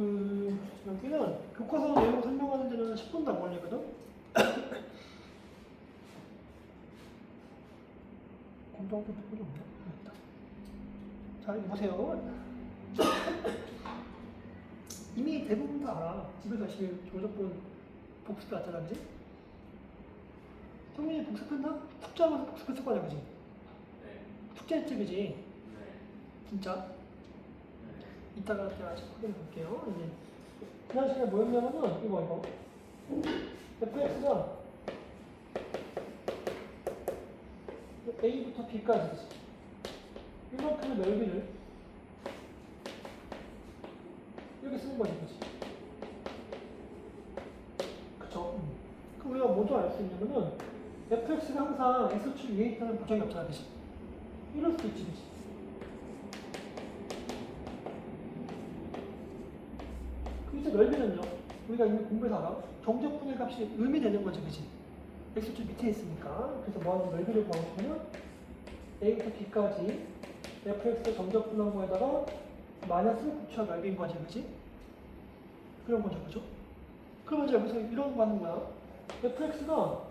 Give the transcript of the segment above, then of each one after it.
여기는 교과서 내용 설명하는 데는 10분도 안 걸리거든? 공정도 누구도 없네. 자, 이거 보세요. 이미 대부분 다 알아. 집에서 열심히 조적분 복습 하잖아, 그지? 성민이 복습했나? 숙제하면서 복습했을 거야, 그지? 네. 숙제했지, 그지? 네. 진짜? 네. 이따가 제가 확인해 볼게요. 이제 지난 시간에 뭐였냐면은 이거 fx가 a부터 b까지 이만큼의 넓이를 여기 쓰는 거지, 그치? 그쵸? 그럼 우리가 뭐도 알 수 있냐면은 fx가 항상 x축 위에 있다는 보장이 없잖아, 그치? 이럴 수도 있지, 그치? 이제 넓이는요, 우리가 이미 공부해서 알아. 정적분의 값이 의미되는 거지, 그치? x축 밑에 있으니까. 그래서 뭐하는 넓이를 구하고 싶으면 a부터 b까지 fx 정적분한 거에다가 마이너스를 붙여 넓인 거지, 그치? 그런 거죠, 그죠? 그러면 이제 여기서 이런 거 하는 거야. fx가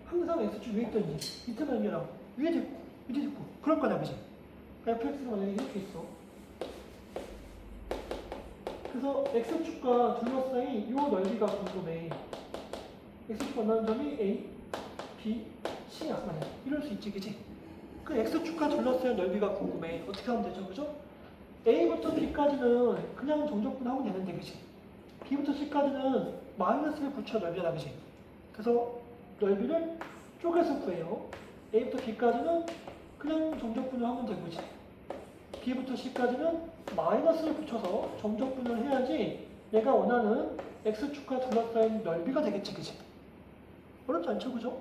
항상 x축 위에 있던지 밑에 넓이랑 위에 있고 밑에 있고 그럴 거냐, 그치? fx가 만약에 이렇게 있어. 그래서 x축과 둘러싸인 이 넓이가 궁금해. x축 만나는 점이 a, b, c야. 만약 이럴 수 있지, 그치? 그 x축과 둘러싸인 넓이가 궁금해. 어떻게 하면 되죠, 그죠? a부터 b까지는 그냥 정적분 하면 되는데, 그치? b부터 c까지는 마이너스를 붙여 넓이잖아, 그치? 그래서 넓이를 쪼개서 구해요. a부터 b까지는 그냥 정적분을 하면 되고, 그치? b부터 c까지는 마이너스를 붙여서 정적분을 해야지 내가 원하는 x축과 둘러싸인 넓이가 되겠지, 그치? 어렵지 않죠, 그죠?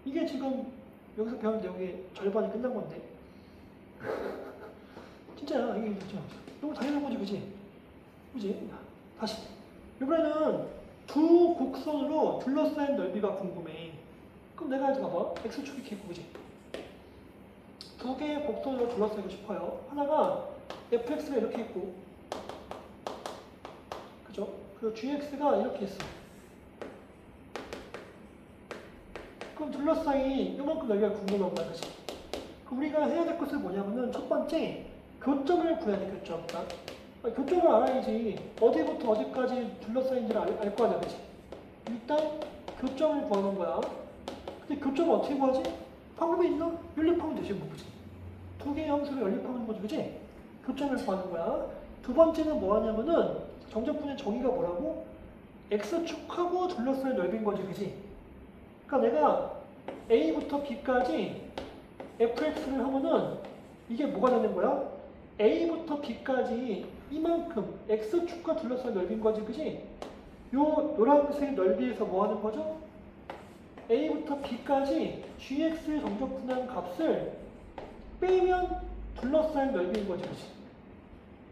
이게 지금 여기서 배운 내용의 절반이 끝난 건데 진짜야, 이게 진짜 너무 당연한 거지, 그치? 그치? 다시 이번에는 두 곡선으로 둘러싸인 넓이가 궁금해. 그럼 내가 이제 봐봐, x축이 이렇게 있고, 그치? 두 개의 곡선으로 둘러싸고 싶어요. 하나가 fx가 이렇게 있고, 그죠? 그리고 gx가 이렇게 있어. 그럼 둘러싸인 이만큼 넓이가 궁금한 거야, 그치? 그럼 우리가 해야 될 것은 뭐냐면은 첫 번째, 교점을 구해야 돼, 교점. 교점을 알아야지 어디부터 어디까지 둘러싸인지를 알 거 아니야, 그치? 일단 교점을 구하는 거야. 근데 교점을 어떻게 구하지? 방법이 있나? 연립하면 되지, 뭐, 그치? 두 개의 함수를 연립하는 거지, 그치? 교점을 구하는 거야. 두 번째는 뭐 하냐면은 정적분의 정의가 뭐라고? x축하고 둘러싸인 넓이인 거지, 그치? 그러니까 내가 a부터 b까지 fx를 하면은 이게 뭐가 되는 거야? a부터 b까지 이만큼 x축과 둘러싸인 넓이인 거지, 그치? 요 노란색 넓이에서 뭐 하는 거죠? a부터 b까지 gx의 정적분한 값을 빼면 둘러싸인 넓이인 거지, 그치?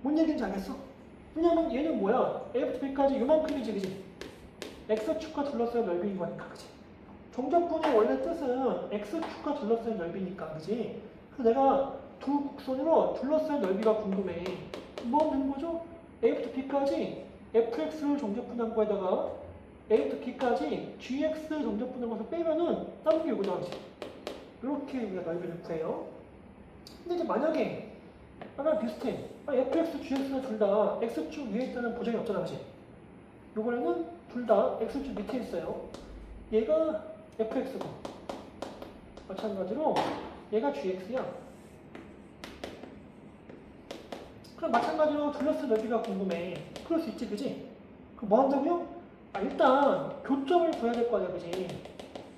뭔 얘기인지 알겠어? 왜냐면 얘는 뭐야? a부터 b까지 요만큼이지, 그치? x축과 둘러싸인 넓이인 거니까, 그치? 정적분의 원래 뜻은 x축과 둘러싸인 넓이니까, 그치? 그래서 내가 두 곡선으로 둘러싸인 넓이가 궁금해. 뭐 하는 거죠? a부터 b까지 fx를 정적분한 거에다가 a부터 b까지 gx 정적분한 것을 빼면은 남은 게 이거잖아, 그치? 이렇게 우리가 넓이를 구해요. 근데 이제 만약에 아까 비슷해. fx, gx가 둘 다 x축 위에 있다는 보장이 없잖아, 그치? 이번에는 둘 다 x축 밑에 있어요. 얘가 fx고 마찬가지로 얘가 gx야. 그럼 마찬가지로 둘러싼 넓이가 궁금해. 그럴 수 있지, 그지? 그럼 뭐 한다고요? 일단 교점을 구해야 될 거 아니야, 그지?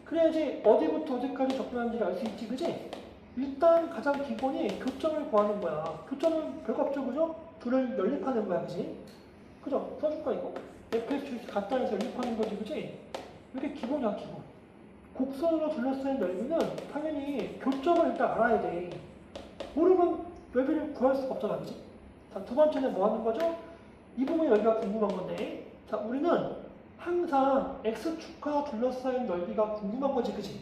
그래야지 어디부터 어디까지 접근하는지를 알 수 있지, 그지? 일단 가장 기본이 교점을 구하는 거야. 교점은 별거 없죠, 그죠? 둘을 연립하는 거야, 그지? 그죠? 써줄까, 이거? fx 갖다 해서 연립하는 거지, 그지? 이게 기본이야, 기본. 곡선으로 둘러싸인 넓이는 당연히 교점을 일단 알아야 돼. 모르면 넓이를 구할 수가 없잖아, 그지? 자, 두 번째는 뭐 하는 거죠? 이 부분의 넓이가 궁금한 건데, 자, 우리는 항상 x축과 둘러싸인 넓이가 궁금한 거지, 그지?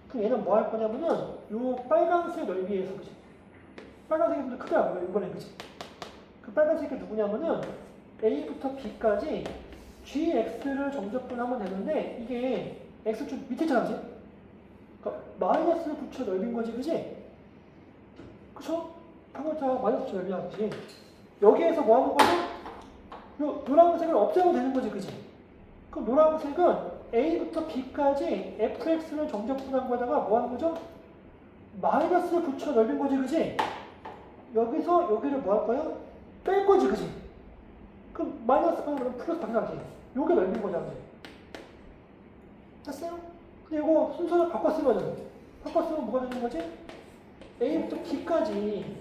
그럼 얘는 뭐 할 거냐면은, 요 빨간색 넓이에서, 그지? 빨간색이 좀 더 크다, 이번에, 그지? 그 빨간색이 누구냐면은 A부터 B까지 GX를 정적분하면 되는데 이게 X축 밑에 있잖아, 그지? 그러니까 마이너스를 붙여 넓인 거지, 그지? 그쵸? 방금 자 마이너스 붙여 넓이야, 그지? 여기에서 뭐 하는 거지? 요 노란색을 없애면 되는 거지, 그지? 그럼 노란색은 A부터 B까지 fx를 정적분한 거에다가 뭐 하는 거죠? 마이너스를 붙여 넓인 거지, 그지? 여기서 여기를 뭐 할까요? 뺄 거지, 그지? 그럼 마이너스 빼면 플러스 당연하지. 요게 넓인 거잖아, 그지? 됐어요? 근데 이거 순서를 바꿨으면 뭐가 되는 거지? A부터 B까지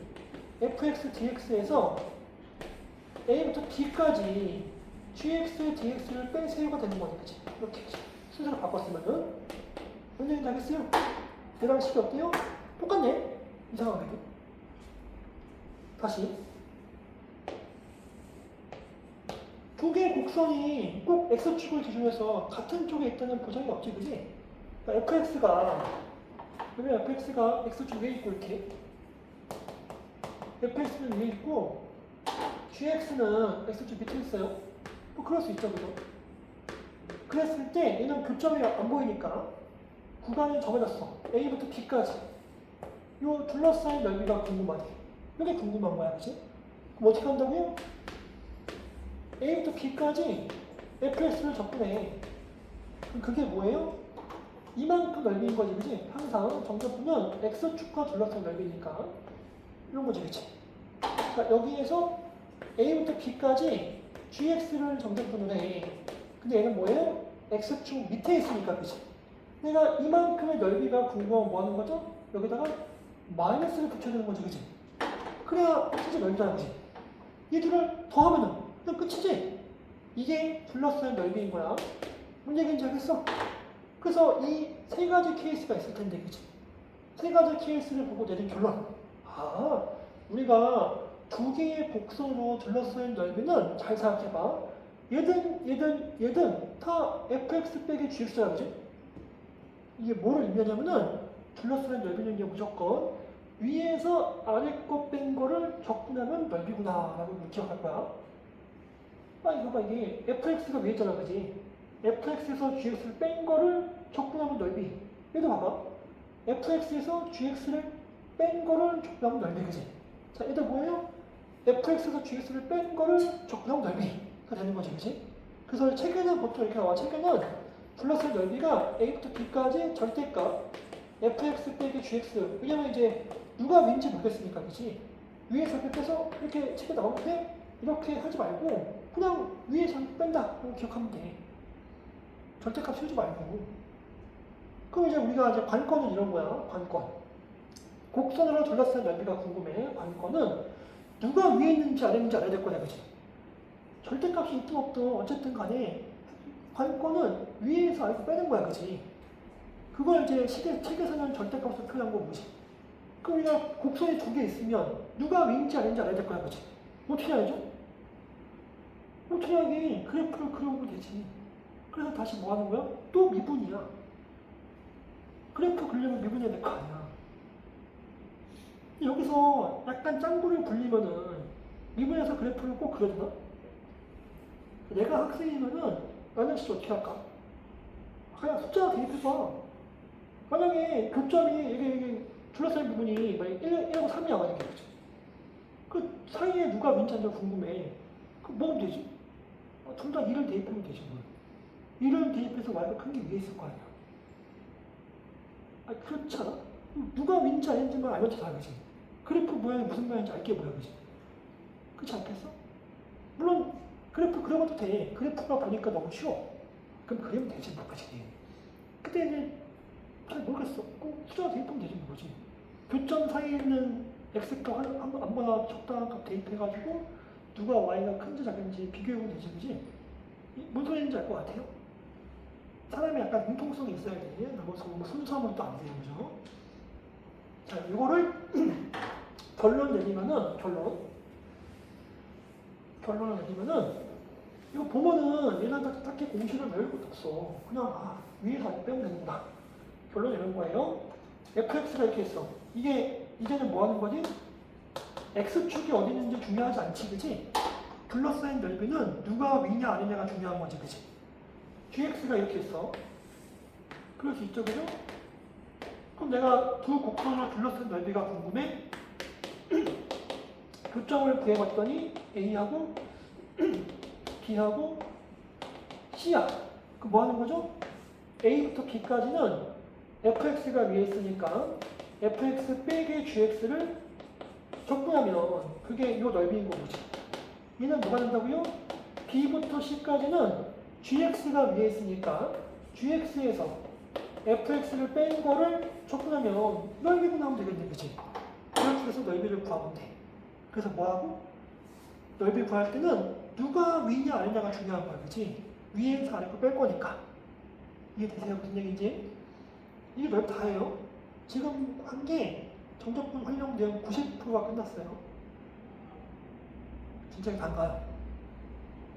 fx dx에서 A부터 B까지 gx dx를 뺀 세유가 되는 거니, 그치? 이렇게 순서를 바꿨으면은 원장님 알겠어요? 얘랑 식이 어때요? 똑같네? 이상하게도. 다시 두 개의 곡선이 꼭 x축을 기준해서 같은 쪽에 있다는 보장이 없지, 그지? 그러니까 fx가 x축 위에 있고 이렇게 fx는 위에 있고 gx는 x축 밑에 있어요. 뭐 그럴 수 있죠, 그죠? 그랬을 때 얘는 교점이 안 보이니까 구간을 정해놨어. A부터 B까지. 요 둘러싸인 넓이가 궁금하지. 이게 궁금한 거야, 그치? 그럼 어떻게 한다고요? A부터 B까지 fx를 적분해. 그럼 그게 뭐예요? 이만큼 넓이인 거지, 그치? 항상 정적분은 x축과 둘러싼 넓이니까 이런 거지, 그치? 자, 여기에서 A부터 B까지 gx를 정적분을 해. 근데 얘는 뭐예요? x축 밑에 있으니까, 그치? 내가 이만큼의 넓이가 궁금하면 뭐 하는 거죠? 여기다가 마이너스를 붙여야 되는 거지, 그치? 그래야 실제 넓이잖아, 그치? 이 둘을 더하면은 그냥 끝이지? 이게 둘러싸인 넓이인 거야. 문제 괜찮겠어 그래서 이 세 가지 케이스가 있을 텐데, 그치? 세 가지 케이스를 보고 내린 결론. 아, 우리가 두 개의 곡선으로 둘러싸인 넓이는 잘 생각해봐. 얘든 다 fx 빼기 gx야, 그지? 이게 뭐를 의미하냐면은 둘러싸인 넓이는 게 무조건 위에서 아래 거 뺀 거를 적분하면 넓이구나 라고 기억할 거야. 아, 이거 봐, 이게 fx가 위에 있잖아, 그지? fx에서 gx를 뺀 거를 적분하면 넓이. 얘도 봐봐. fx에서 gx를 뺀 거를 적분하면 넓이, 그지? 자, 얘도 뭐예요? fx에서 gx를 뺀 거를 적분하면 넓이가 되는 거지, 그지? 그래서 책에는 보통 이렇게 나와. 책에는 둘러싼 넓이가 a부터 b까지 절대값 fx 빼기 gx. 왜냐면 이제 누가 위인지 모르겠으니까, 그지? 위에서 이렇게 빼서 이렇게 책에 나오는데 이렇게 하지 말고 그냥 위에서 뺀다. 그거 기억하면 돼. 절대값 세우지 말고. 그럼 이제 우리가 이제 관건은 이런 거야. 관건. 곡선으로 둘러싼 넓이가 궁금해. 관건은 누가 위에 있는지 아래 있는지 알아야 될 거야, 그치? 절대값이 있든 없든 어쨌든 간에 관건은 위에서 아래로 빼는 거야, 그치? 그걸 이제 책에서는 절대값으로 표현한 거 뭐지? 그럼 우리가 곡선이 두 개 있으면 누가 위인지 아래인지 알아야 될 거야, 그치? 어떻게 알죠? 어떻게 하긴 그래프를 그려오면 되지. 그래서 다시 뭐 하는 거야? 또 미분이야. 그래프 그리려면 미분해야 될 거 아니야. 여기서 약간 짱구를 굴리면은 미분해서 그래프를 꼭 그려야 되나? 내가 학생이면은 나는 진짜 어떻게 할까? 그냥 숫자 대입해봐. 만약에 교점이 이게 둘러싸인 부분이 만약 1하고 3이 나와야 되겠지. 그 사이에 누가 민자인지 궁금해. 그럼 뭐 하면 되지? 둘 다 2를 대입하면 되지 뭐. 2를 대입해서 y가 큰 게 위에 있을 거 아니야. 아, 그렇지 않아? 누가 윈지 아닌지만 알면 다 알지. 그래프 모양이 무슨 모양인지 알게 뭐야, 그지? 그렇지 않겠어? 물론 그래프 그려봐도 돼. 그래프가 보니까 너무 쉬워. 그럼 그리면 되지, 뭐, 그지? 그때 이제 잘 모르겠어. 꼭 숫자 대입하면 되지, 뭐지? 교점 사이에 있는 x값 아무거나 적당한 값 대입해가지고 누가 y가 큰지 작은지 비교해보면 되지, 그지? 뭔 소리인지 알 것 같아요? 사람이 약간 융통성이 있어야 돼. 너무 순수하면 또 안 돼요, 그죠? 자, 이거를 결론 내리면은, 결론을 내리면은, 이거 보면은 얘는 딱히 공식을 외울 것도 없어. 그냥, 위에서 아래 빼면 되는구나. 결론 이런 거예요. fx가 이렇게 있어. 이제는 뭐 하는 거지? x축이 어디 있는지 중요하지 않지, 그지? 둘러싸인 넓이는 누가 위냐 아니냐가 중요한 거지, 그지? gx가 이렇게 있어. 그럴 수 있죠, 그죠? 그럼 내가 두 곡선을 둘러싼 넓이가 궁금해? 교점을 구해봤더니 A하고 B하고 C야. 그럼 뭐 하는 거죠? A부터 B까지는 fx가 위에 있으니까 fx 빼기 gx를 적분하면 그게 이 넓이인 거지. 얘는 뭐가 된다고요? B부터 C까지는 gx가 위에 있으니까 gx에서 fx를 뺀 거를 적분하면 넓이 구하면 되겠네, 그치? 그런 식에서 넓이를 구하면 돼. 그래서 뭐하고? 넓이 구할 때는 누가 위냐 아니냐가 중요한 거야, 그치? 위에서 아래 거 뺄 거니까. 이해되세요? 무슨 얘기인지? 이게 넓이 다예요. 지금 한 게 정적분 활용 내용 90%가 끝났어요. 진짜 단가요.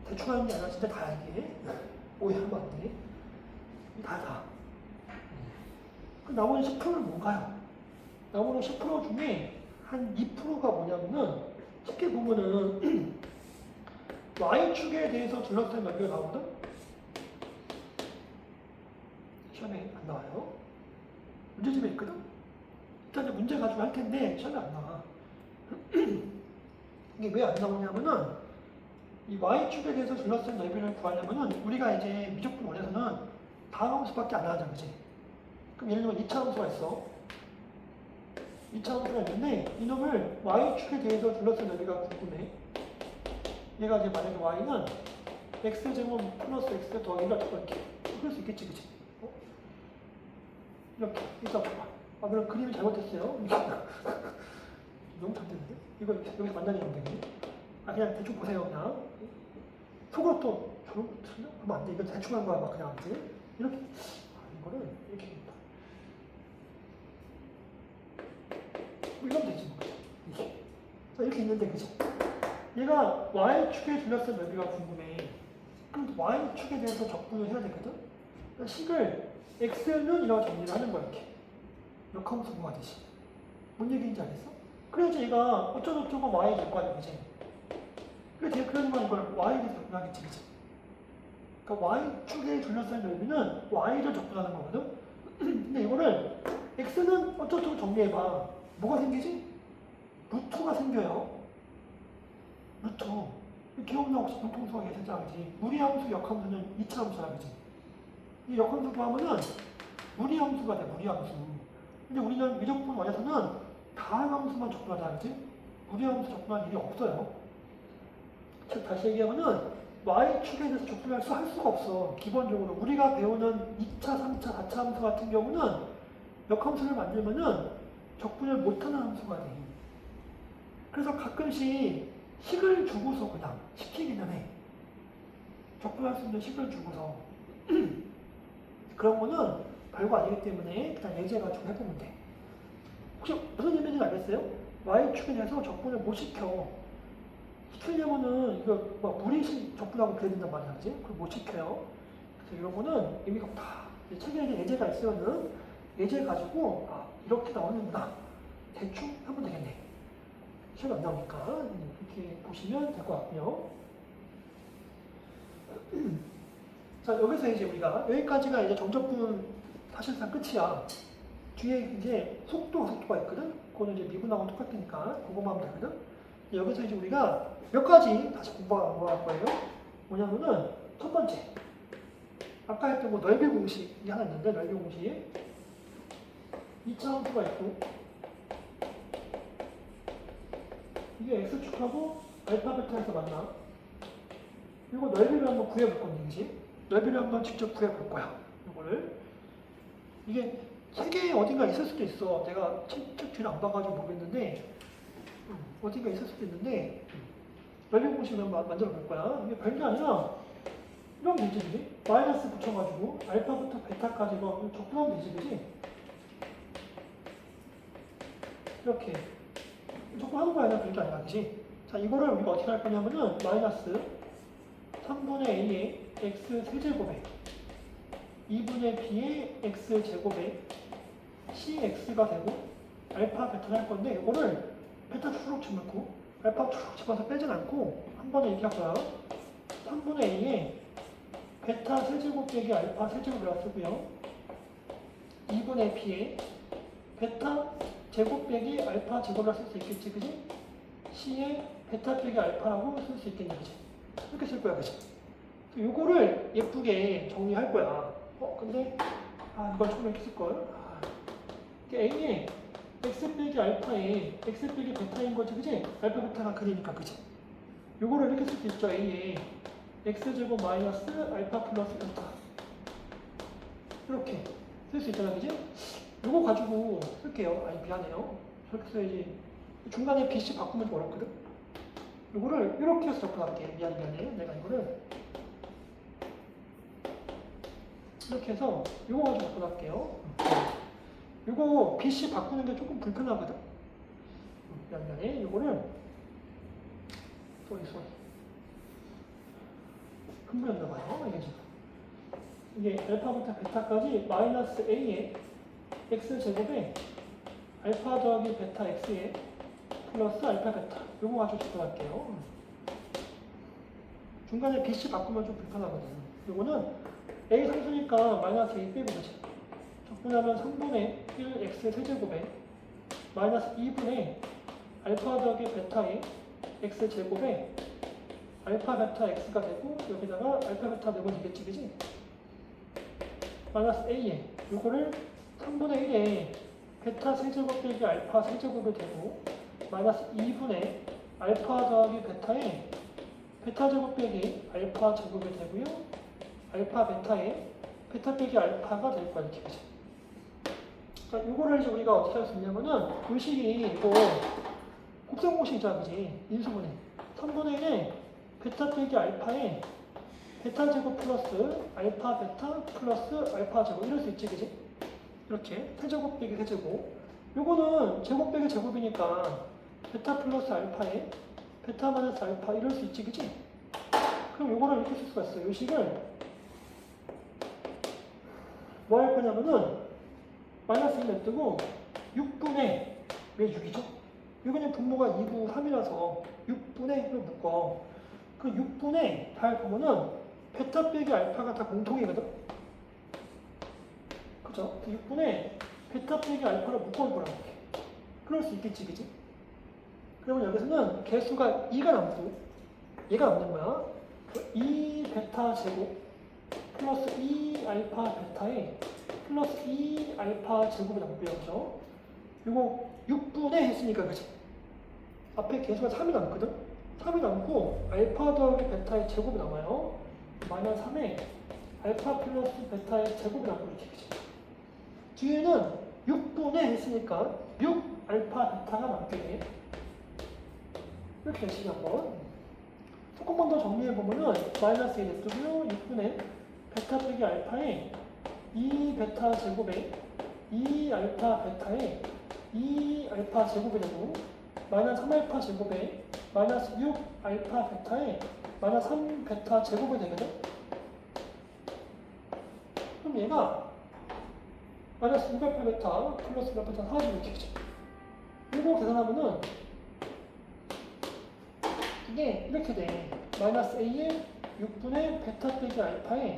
대충 하는 게 아니라 진짜 다야, 이게. 오해하면 안 돼. 다. 그 나머지 10%는 뭔가요? 나머지 10% 중에 한 2%가 뭐냐면은 쉽게 보면은 Y축에 대해서 둘러싼 넓이가 나오거든? 시험에 안 나와요. 문제집에 있거든? 일단 이제 문제 가지고 할 텐데 시험에 안 나와. 이게 왜 안 나오냐면은 이 Y축에 대해서 둘러싼 넓이를 구하려면은 우리가 이제 미적분 원에서는 다음 함수밖에 안 나가잖아, 그치? 그럼 예를 들면 2차 함수가 있어. 2차 함수가 있는데 이놈을 y축에 대해서 둘러싼 넓이가 궁금해. 얘가 이제 만약에 y는 x제곱 플러스 x 더하기 1을 이렇게. 그럴 수 있겠지, 그치? 이렇게. 일단 봐봐. 아, 그럼 그림이 잘못됐어요. 너무 잘못됐는데? 이거 여기서 만나게 하면 되겠네. 아, 그냥 대충 보세요, 그냥. 속으로 또 저런 거 틀려? 그러면 안 돼. 이거 대충 한 거야, 막 그냥. 이제. 이렇게. 아, 이거를 이렇게. 이러면 되지, 뭐. 이렇게. 자, 이렇게 있는데, 그치? 얘가 y축에 둘러싼 넓이가 궁금해. 그럼 y축에 대해서 적분을 해야 되거든? 그러니까 식을 x는 이라고 정리를 하는 거야, 이렇게. 역함수 구하듯이. 뭔 얘기인지 알겠어? 그래야지 얘가 어쩌고저쩌고 y 될 거 아니야, 그치? 그래서 얘가 그러면 이걸 y에 대해서 적분하겠지, 그치? 그러니까 y축에 둘러싼 넓이는 y를 적분하는 거거든? 근데 이거를 x는 어쩌고저쩌고 정리해봐. 뭐가 생기지? 루트가 생겨요. 루트. 기억나 혹시 공통수가 예전자지. 무리함수, 역함수는 2차 함수라 그지. 이 역함수 구하면은 무리함수가 돼. 무리함수. 근데 우리는 미적분 원에서는 다항함수만 접근하자 그지. 무리함수 접근할 일이 없어요. 즉 다시 얘기하면은 y축에 대해서 접근할 할 수가 없어. 기본적으로 우리가 배우는 2차, 3차, 4차 함수 같은 경우는 역함수를 만들면은 적분을 못하는 함수가 돼. 그래서 가끔씩 식을 주고서 그냥 시키기는 해. 적분할 수 있는 식을 주고서. 그런 거는 별거 아니기 때문에 그냥 예제 가지고 해보면 돼. 혹시 무슨 의미인지 알겠어요? y축에 대해서 적분을 못 시켜. 시키려면은 이거 막 무리식 적분하고 그래야 된단 말이야, 그지? 그걸 못 시켜요. 그래서 이런 거는 의미가 없다. 책에 이제 예제가 있으면은 예제 가지고 아 이렇게 나오는구나. 대충 하면 되겠네. 시험 안 나오니까 이렇게 보시면 될 것 같고요. 자 여기서 이제 우리가 여기까지가 이제 정적분 사실상 끝이야. 뒤에 이제 속도가 있거든. 그거는 이제 미분하고 똑같으니까 그거만 하면 되거든. 여기서 이제 우리가 몇 가지 다시 공부할 거예요. 뭐냐면은 첫 번째 아까 했던 뭐 넓이 공식이 하나 있는데 넓이 공식 2차 함수가 있고 이게 x축하고 알파 베타에서 만나. 그리고 넓이를 한번 구해볼 건데, 그지? 넓이를 한번 직접 구해볼 거야. 이거를. 이게 세계에 어딘가 있을 수도 있어. 내가 책 뒤를 안 봐가지고 모르겠는데, 어딘가 있을 수도 있는데, 넓이 공식을 한번 만들어 볼 거야. 이게 별게 아니라, 이런 되지, 그지? 마이너스 붙여가지고, 알파부터 베타까지 뭐 적분하면 되지, 그지? 이렇게. 적분하는 거 아니라 별게 아니라, 그지? 자, 이거를 우리가 어떻게 할 거냐면은, 마이너스 3분의 a의 x 세제곱에 2분의 b의 x 제곱에 cx가 되고 알파 베타를 할 건데 이거를 베타 추락 집어넣고 알파 추락 집어서 빼진 않고 한 번에 이렇게 할 거야. 3분의 A에 베타 세제곱 빼기 알파 세제곱이라고 쓰고요. 2분의 B에 베타 제곱 빼기 알파 제곱이라고 쓸 수 있겠지, 그지? C에 베타 빼기 알파라고 쓸 수 있겠냐, 그지? 이렇게 쓸 거야, 그지? 요거를 예쁘게 정리할 거야. 근데 이걸 처음에 이렇게 쓸걸? A에 x 빼기 알파에 x 빼기 베타인 거지, 그지? 알파 베타가 그리니까, 그지? 요거를 이렇게 쓸 수 있죠. A에 x제곱 마이너스 알파 플러스 베타 이렇게 쓸 수 있잖아, 그지? 요거 가지고 쓸게요. 아니, 미안해요. 저렇게 써야지. 중간에 BC 바꾸면 좀 어렵거든? 요거를 이렇게 해서 접근할게. 미안해. 내가 이거를 이렇게 해서 요거 가지고 접근할게요. 요거 BC 바꾸는 게 조금 불편하거든? 미안해. 요거를 쏘리 흥분했나봐요. 이게 지금 이게 알파부터 베타까지 마이너스 A에 X제곱에 알파 더하기 베타 X에 플러스 알파 베타 요거 가지고 접근할게요. 중간에 BC 바꾸면 좀 불편하거든. 요거는 A 상수니까 마이너스 A 빼고 되지. 적분하면 3분의 1 X 세제곱에 마이너스 2분의 알파 더하기 베타에 X제곱에 알파 베타 X가 되고 여기다가 알파 베타 내면 되겠지, 그지? 마이너스 A에 요거를 3분의 1에 베타 세제곱 빼기 알파 세제곱이 되고 마이너스 2분의 알파 더하기 베타에 베타 제곱 빼기 알파 제곱이 되고요. 알파 베타에 베타 빼기 알파가 될 거야, 이렇게, 그지? 자, 요거를 이제 우리가 어떻게 할 수 있냐면은 요 식이 이거 곱셈공식이잖아, 그지? 인수분해 3분의 1에 베타 빼기 알파에 베타 제곱 플러스 알파 베타 플러스 알파 제곱 이럴 수 있지, 그지? 이렇게 세제곱 빼기 세제곱. 요거는 제곱 빼기 제곱이니까 베타 플러스 알파에 베타 마이너스 알파 이럴 수 있지, 그지? 그럼 요거를 이렇게 쓸 수가 있어. 요 식을 뭐 할 거냐면은 마이너스 1 냅두고 6분의 왜 6이죠? 이거는 분모가 2부 3이라서 6분의 1로 묶어. 그 6분의 잘 보면은 베타 빼기 알파가 다 공통이거든? 그죠? 그 6분의 베타 빼기 알파를 묶어보라고 해. 그럴 수 있겠지, 그지? 그러면 여기서는 개수가 2가 남고 얘가 남는 거야. 그 2 베타 제곱 플러스 2 알파 베타에 플러스 2 알파 제곱이 남고요, 그죠? 이거 6분의 했으니까, 그지? 앞에 개수가 3이 남거든? 3이 남고 알파 더하기 베타의 제곱이 남아요. 마이너스 3에 알파 플러스 베타의 제곱이 남고 이렇게, 그지? 뒤에는 6분의 했으니까 6 알파 베타가 남게 돼. 이렇게 되시죠, 한번. 조금만 더 정리해보면은 마이너스 1 냅두고요. 6분의 베타 빼기 알파에 2 베타 제곱에 2 알파 베타에 2 알파 제곱이 되고 마이너스 3 알파 제곱에 마이너스 6 알파 베타에 마이너스 3 베타 제곱이 되거든? 그럼 얘가 마이너스 6 알파 베타 플러스 6 알파 베타 사라지고 이렇게 되죠. 이거 계산하면은 이게 이렇게 돼. 마이너스 A에 6분의 베타 빼기 알파에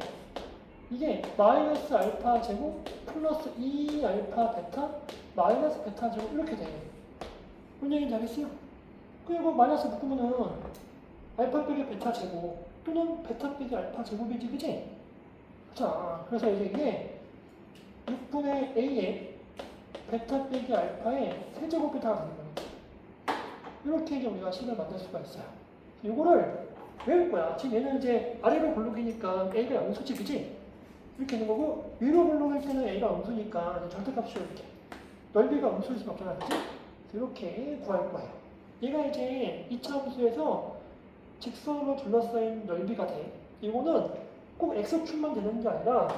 이게 마이너스 알파 제곱 플러스 2 알파 베타 마이너스 베타 제곱 이렇게 돼. 뭔 얘기인지 알겠어요? 그리고 마이너스 묶으면은 알파 빼기 베타 제곱 또는 베타 빼기 알파 제곱이지, 그지? 자, 그래서 이제 이게 6분의 A에 베타 빼기 알파에 세제곱이 다 가는 거예요. 이렇게 이제 우리가 식을 만들 수가 있어요. 이거를 외울 거야. 지금 얘는 이제 아래로 굴러기니까 A가 양수지, 그지? 이렇게 있는 거고, 위로 굴러갈 때는 A가 음수니까 절대값이죠, 이렇게. 넓이가 음수일 수는 없잖아, 그지? 이렇게 구할 거예요. 얘가 이제 2차 함수에서 직선으로 둘러싸인 넓이가 돼. 이거는 꼭 X축만 되는 게 아니라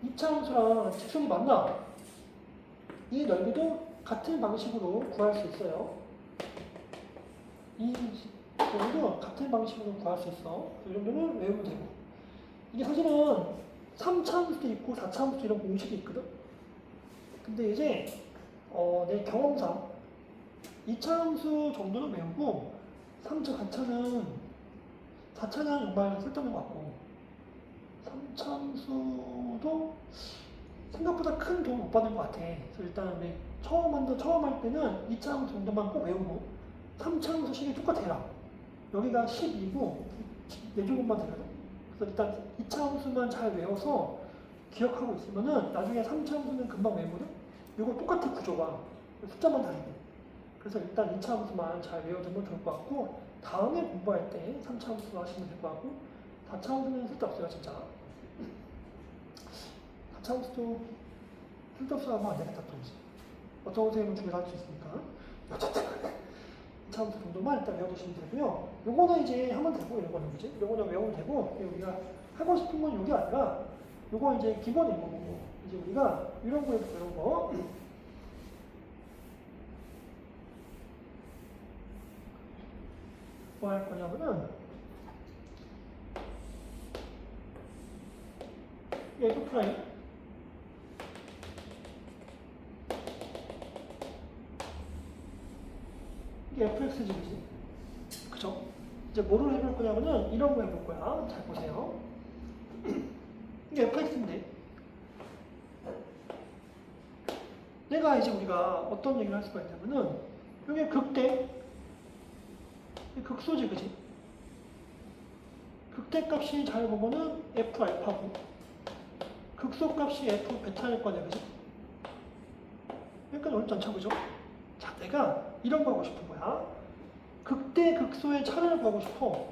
2차 함수랑 직선이 만나. 이 넓이도 같은 방식으로 구할 수 있어요. 이 정도 같은 방식으로 구할 수 있어. 이 정도는 외우면 되고. 이게 사실은 3차 함수도 있고 4차 함수도 이런 공식이 있거든. 근데 이제 내 경험상 2차 함수 정도는 외우고 3차, 4차는 정말 쓸데없는 것 같고 3차 함수도 생각보다 큰 도움 못 받는 것 같아. 그래서 일단 우리 처음 할 때는 2차 함수 정도만 꼭 외우고 3차 함수 식이 똑같아요. 여기가 10이고 4조금만 되거든. 그래서 일단 2차 함수만 잘 외워서 기억하고 있으면은 나중에 3차 함수는 금방 외우거든. 이거 똑같은 구조가 숫자만 다르네. 그래서 일단 2차 함수만 잘 외워두면 좋을 것 같고 다음에 공부할 때 3차 함수 하시면 될 것 같고 4차 함수는 쓸데없어요 진짜. 4차 함수도 쓸데없어 하면 안 되겠다 또 이제. 어떤 선생님은 중요로 할 수 있으니까. 어쨌든 2차 함수 정도만 일단 외워두시면 되고요. 요거는 이제 하면 되고 요거는 그지? 요거는 외우면 되고 우리가 하고 싶은 건 요게 아니라 요거 이제 기본인 거고 이제 우리가 이런 거 이런 거 뭐 할 거냐면은 F 프라임 이게 fx지 그지? 그죠? 이제 뭐를 해볼 거냐면은 이런 거 해볼 거야. 잘 보세요. 이게 fx인데 내가 이제 우리가 어떤 얘기를 할 수가 있냐면은 이게 극대 극소지 그지? 극대 값이 잘 보면은 f 알파고 극소 값이 f 베타일 거냐 그지? 그러니까 어렵지 않죠 그죠? 자 내가 이런 거 하고 싶은 거야. 극대 극소의 차를 구하고 싶어.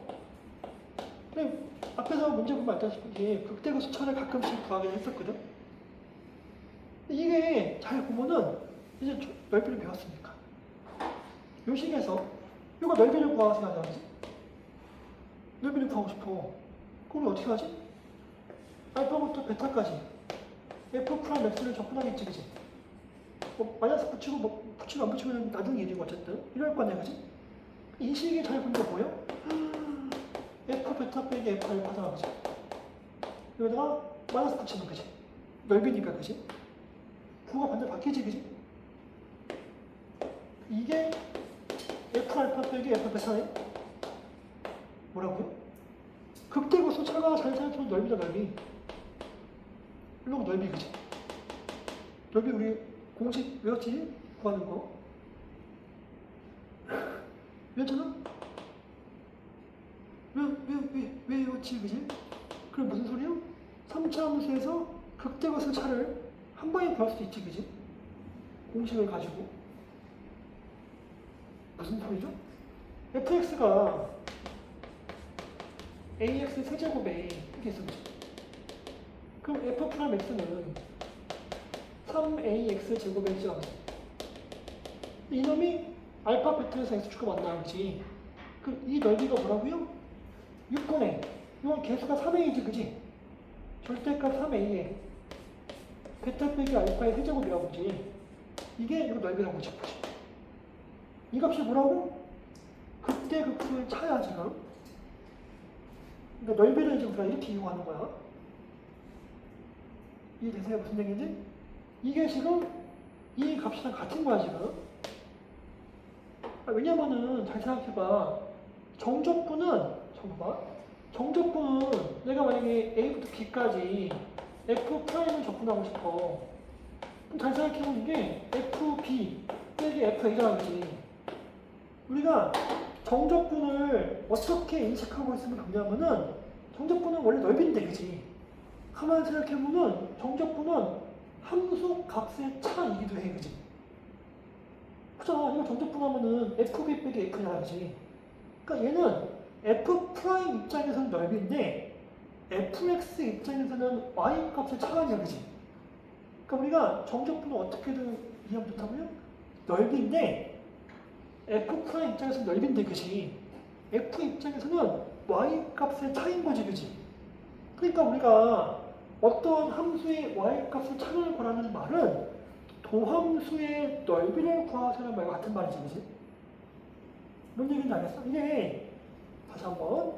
근데 앞에서 문제 보면 알다시피 극대 극소 차를 가끔씩 구하긴 했었거든. 근데 이게 잘 보면은 이제 넓이를 배웠으니까 요 식에서 이거 넓이를 구하세요 하자 그지? 넓이를 구하고 싶어. 그럼 어떻게 하지? 알파부터 베타까지 f 프라임 x를 접근하겠지 그지? 뭐 마이너스 붙이고 뭐 붙이고 안 붙이면 나중에 일이고 어쨌든 이럴 거 아니야 그지? 이 식이 잘 본 거 보여? f 베타 빼기 f 알파다 그지? 여기다가 마이너스 붙이면 그지? 넓이니까 그지? 부호가 반대로 바뀌지 그지? 이게 f 알파 빼기 f 베타네? 뭐라고요? 극대고수 차가 잘 생각하면 넓이다 넓이. 이런 거 넓이 그지? 넓이 우리 공식 외웠지? 구하는 거. 외웠잖아? 왜 외웠지 그지? 그럼 무슨 소리야? 3차 함수에서 극대고수 차를 한 방에 구할 수도 있지 그지? 공식을 가지고. 무슨 소리죠? fx가 ax 세제곱에 이렇게 있어 그지? 그럼 f 프라임 x는 3ax 제곱의 죠 이놈이 알파 베타에서 x축과 만나 그지? 그럼 이 넓이가 뭐라고요? 6분의 이건 개수가 3a지 그지? 절대값 3a에 베타 빼기 알파의 세제곱이라고 그지? 이게 이거 넓이라고 싶어. 이 값이 뭐라고? 극대 극소의 차야 지금. 그러니까 넓이를 이제 우리가 이렇게 이용하는 거야. 이해되세요? 무슨 얘기인지? 이게 지금 이 값이랑 같은 거야 지금. 왜냐면은 잘 생각해봐. 정적분은 정적분은 내가 만약에 A부터 B까지 F 프라임을 적분하고 싶어. 그럼 잘 생각해보는 게 FB 빼기 FA잖아 그지? 우리가 정적분을 어떻게 인식하고 있으면 좋냐면은 정적분은 원래 넓이인데 그지? 가만히 생각해보면 정적분은 함수 값의 차이기도 해 그지? 그렇잖아. 이거 정적분 하면은 FB 빼기 F잖아 그지? 그러니까 얘는 F 프라임 입장에서는 넓이인데 fx 입장에서는 y 값의 차이야 그지? 그러니까 우리가 정적분을 어떻게든 이해하면 좋다고요? 넓이인데 f 프라임 입장에서는 넓이인데 그지? f 입장에서는 y 값의 차이인 거지 그지? 그러니까 우리가 어떤 함수의 y 값의 차를 구하라는 말은 도함수의 넓이를 구하자는 말과 같은 말이지 그지? 뭔 얘기인지 알겠어? 이게 다시 한번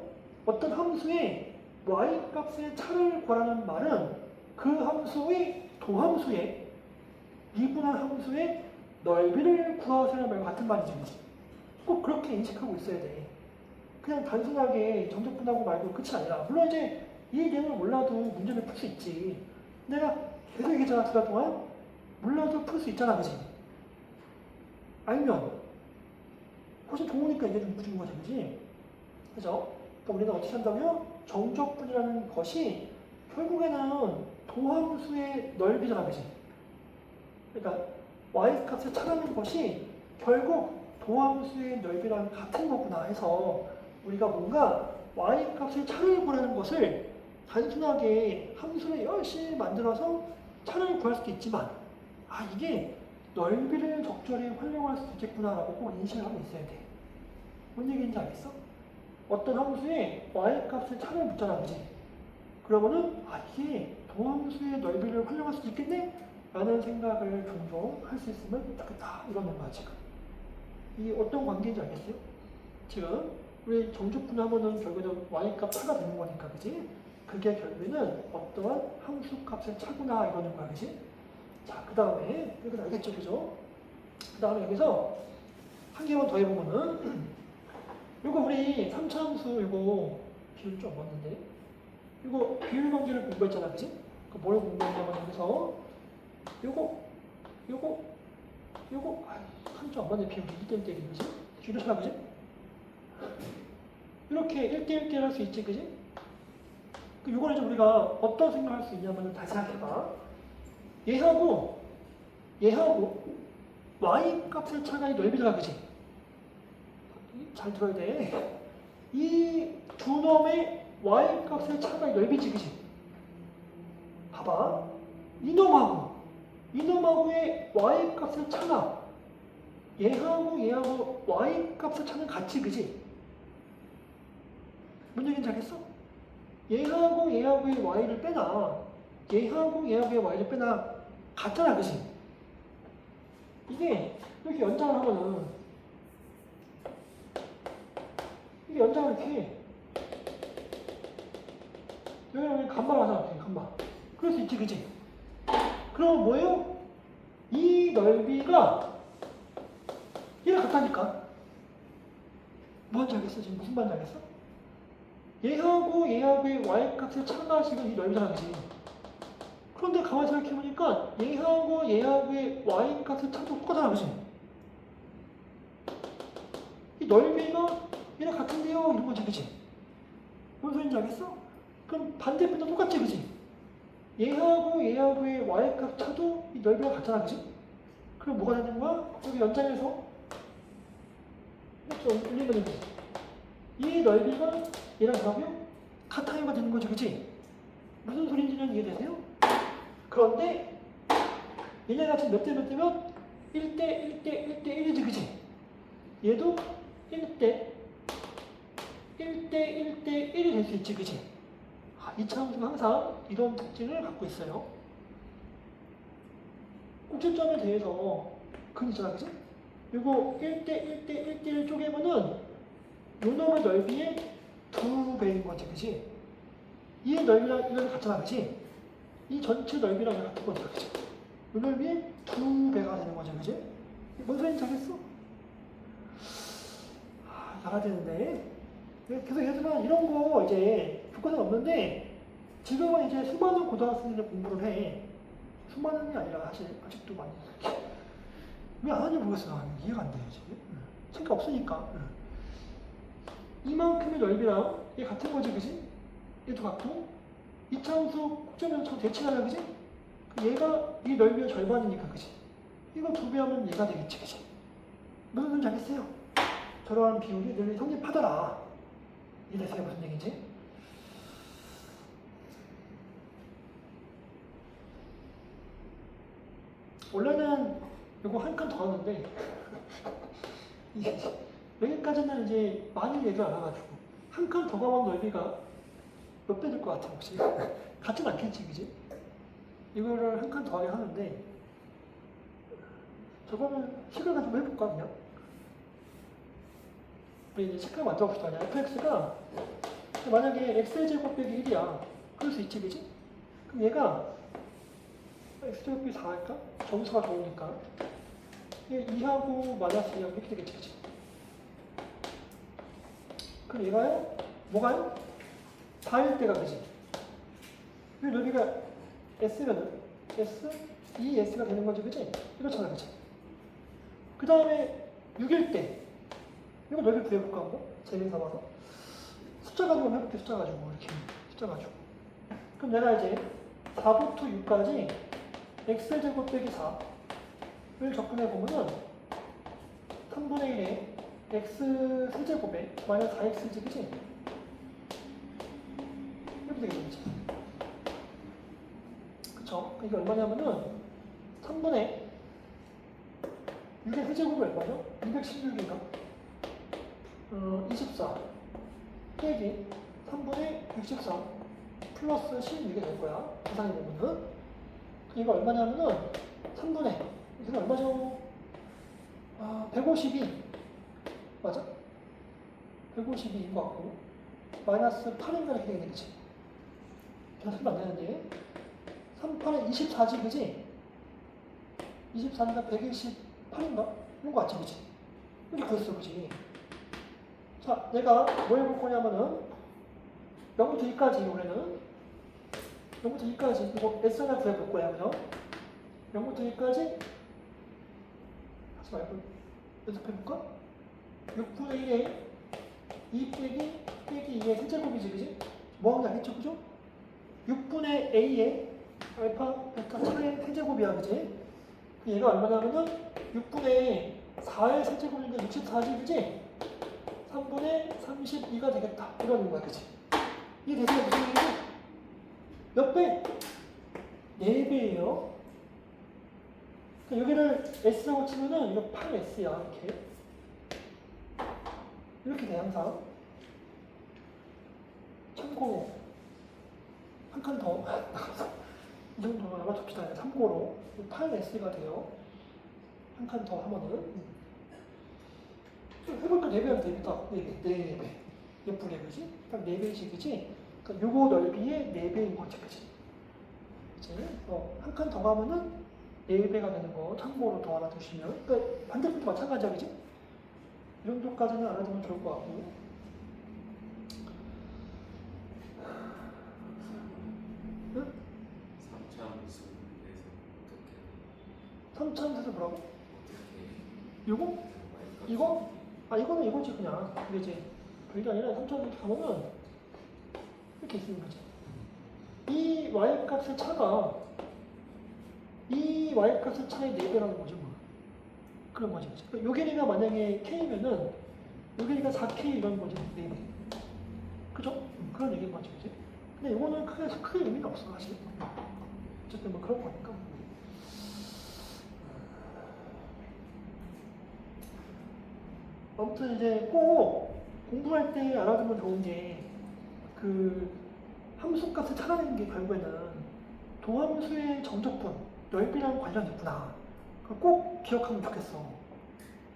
어떤 함수의 y 값의 차를 구하라는 말은 그 함수의 도함수의 미분한 함수의 넓이를 구하세요 말과 같은 말이지. 그치? 꼭 그렇게 인식하고 있어야 돼. 그냥 단순하게 정적분하고 말고 끝이 아니라 물론 이제 이 내용을 몰라도 문제를 풀 수 있지. 내가 계속 얘기했잖아 2달 동안. 몰라도 풀 수 있잖아. 그지? 알면 훨씬 좋으니까 이게 좀 주는 거지. 그지? 그죠? 그러니까 우리가 어떻게 한다면 정적분이라는 것이 결국에는 도함수의 넓이잖아. 그지? 그러니까 y값을 찾아내는 것이 결국 도함수의 넓이랑 같은 거구나 해서 우리가 뭔가 y값의 차를 구하는 것을 단순하게 함수를 열심히 만들어서 차를 구할 수도 있지만 이게 넓이를 적절히 활용할 수 있겠구나라고 꼭 인식을 하고 있어야 돼. 뭔 얘기인지 알겠어? 어떤 함수에 y값의 차를 묻잖아. 그지? 그러면은 이게 도함수의 넓이를 활용할 수 있겠네? 라는 생각을 종종 할 수 있으면 좋겠다. 이러는 거야 지금. 이 어떤 관계인지 알겠어요? 지금 우리 정적분하면은 결국에는 y값 차가 되는 거니까. 그지? 그게 결국에는 어떠한 함수값의 차구나 이러는 거야. 그지? 자, 그 다음에 이거 알겠죠? 그죠? 그 다음에 여기서 한 개만 더 해보면은 이거 우리 3차 함수 이거 비율 좀 없는데 이거 비율 관계를 공부했잖아. 그지? 뭘 공부했냐면 여기서 요거 한점 안 맞네. 비율이 1대1 그지? 줄여서 그지? 이렇게 1대1 할 수 있지. 그지? 요거는 이제 우리가 어떤 생각을 할 수 있냐면 다시 생각해봐. 얘하고 y 값의 차가 넓이잖아. 그지? 잘 들어야 돼. 이 두 놈의 y 값의 차가 넓이지. 그지? 봐봐. 이놈하고의 y 값의 차가 얘하고 y 값의 차는 같이. 그지? 뭔 얘기인지 알겠어? 얘하고의 y를 빼나 얘하고의 y를 빼나 같잖아. 그지? 이게 이렇게 연장을 하면은 이게 연장을 이렇게 해. 여기 간발 하잖아. 간발. 그럴 수 있지. 그지? 그럼 뭐예요? 이 넓이가 얘랑 같다니까. 뭔지 알겠어? 지금 무슨 말인지 알겠어? 얘하고의 y값의 차가 지금 이 넓이잖아. 그지? 그런데 가만히 생각해보니까 얘하고의 y값의 차도 똑같잖아. 그지? 이 넓이가 얘랑 같은데요? 이런 거지. 그지? 뭔 소리인지 알겠어? 그럼 반대편도 똑같지. 그지? 얘하고의 y값 차도 이 넓이랑 같잖아. 그지? 그럼 뭐가 되는 거야? 여기 연장해서 이렇게 올리면 되는 거지. 이 넓이가 얘랑 뭐라고요? 같아요가 되는 거죠. 그지? 무슨 소리인지는 이해되세요? 그런데 얘네가 지금 몇 대 몇 대면 1대1이지. 그지? 얘도 1대1이 될 수 있지. 그지? 이 차함수가 항상 이런 특징을 갖고 있어요. 꼭지점에 대해서 근 있잖아. 그지? 이거 1대1 쪼개면은 요 놈의 넓이의 2배인 거지. 그지? 이 넓이랑 이런 같잖아. 그지? 이 전체 넓이랑 같은 거지. 그지? 요 넓이의 2배가 되는 거지. 그지? 뭔 소리인지 알겠어? 알아야 되는데. 계속 얘들아 이런 거 이제 교과서는 없는데 지금은 이제 수많은 고등학생들이 공부를 해. 수많은이 아니라 사실 아직도 많이. 왜 안 하는지 모르겠어. 이해가 안 돼요. 지금. 생각 없으니까. 이만큼의 넓이랑 얘 같은 거지. 그지? 얘도 같고 이 차함수 꼭지점에서 대칭하면 그지? 얘가 이 넓이의 절반이니까. 그지? 이거 2배 하면 얘가 되겠지. 그지? 무슨 소리인지 알겠어요? 저러한 비율이 늘 성립하더라. 이해되세요? 무슨 얘기인지? 원래는 이거 한 칸 더 하는데 여기까지는 이제 많이 얘기를 안 해가지고 한 칸 더 가면 넓이가 몇 배 될 것 같아 혹시? 같진 않겠지. 그지? 이거를 한 칸 더하게 하는데 저거는 식을 가지고 해볼까 그냥? 우리 이제 식을 만들어봅시다. fx가 만약에 x의 제곱 빼기 1이야. 그럴 수 있지. 그지? 그럼 얘가 x제곱이 4할까? 점수가 좋으니까 이게 2하고 마이너스 2하고 이렇게 되겠지, 그치? 그럼 얘가요? 뭐가요? 4일 때가 그지? 이 넓이가 S면은 S, 2S가 되는 거지, 그치? 이렇잖아, 그치? 그 다음에 6일 때 이거 넓이 구해볼까 한번? 재미 삼아서 숫자 가지고 한번 해볼게. 숫자 가지고 이렇게 숫자 가지고 그럼 내가 이제 4부터 6까지 x제곱 빼기 4를 접근해 보면은 3분의 1에 x 세제곱에 마이너스 4x지, 그치? 이렇게 되겠지. 그쵸? 이게 얼마냐면은 3분의 6의 세제곱이 얼마죠? 216인가? 24 빼기 3분의 64 플러스 16이 될 거야. 계산해 보면은. 이거 얼마냐면은 3분의 이게 얼마죠? 152 맞아? 152인 것 같고 마이너스 8인가 이렇게 되겠지. 계산하면 안 되는데 3, 8에 24지, 그지? 24니까 128인가? 이런 거 같지, 그지? 이렇게 구했어, 그지? 자, 내가 뭐 해볼 거냐면은 0부터 2까지 올해는 0부터 2까지 이거 S나 구해볼 거야, 그죠? 0부터 2까지 하지 말고 연습해볼까? 6분의 1에 2 빼기 2의 세제곱이지, 그지? 뭐 하는지 알겠죠, 그죠? 6분의 A의 알파, 베타, 차의 세제곱이야, 그지? 얘가 얼마냐면은 6분의 4의 세제곱이니까 64지, 그지? 3분의 32가 되겠다. 이러는 거야, 그치? 이 대신에 무슨 얘기지? 몇 배? 4배예요. 여기를 S라고 치면은 이거 8S야, 이렇게. 이렇게 돼, 항상. 참고로. 한 칸 더. 이 정도는 알아둡시다. 참고로. 8S가 돼요. 한 칸 더 하면은. 해볼까? 4배 하면 되겠다. 4배. 예쁘게, 그지? 딱 4배씩이지? 그러니까 요거 넓이의 4배인 거지, 그지? 한 칸 더 가면은 4배가 되는 거 참고로 더 알아두시면. 그러니까 반대편도 마찬가지야, 그지? 이 정도까지는 알아두면 좋을 것 같고. 응? 3차함수에서 뭐라고? 요거? 이거? 이거는 이거지, 그냥. 근데 이제 별게 아니라 3차함수 가면은 이렇게 있는 거지. 이 y값의 차가 이 y값의 차의 4배라는 거죠, 뭐. 그런 거지. 요 길이가 만약에 k면은 요 길이가 4k 이런 거지, 4배. 그죠? 그런 얘기인 거지, 그지? 근데 이거는 크게 의미는 없어, 사실. 어쨌든 뭐 그런 거니까. 아무튼 이제 꼭 공부할 때 알아두면 좋은 게 그 함수값을 찾아내는 게 결국에는 도함수의 정적분, 넓이랑 관련이 있구나. 그걸 꼭 기억하면 좋겠어.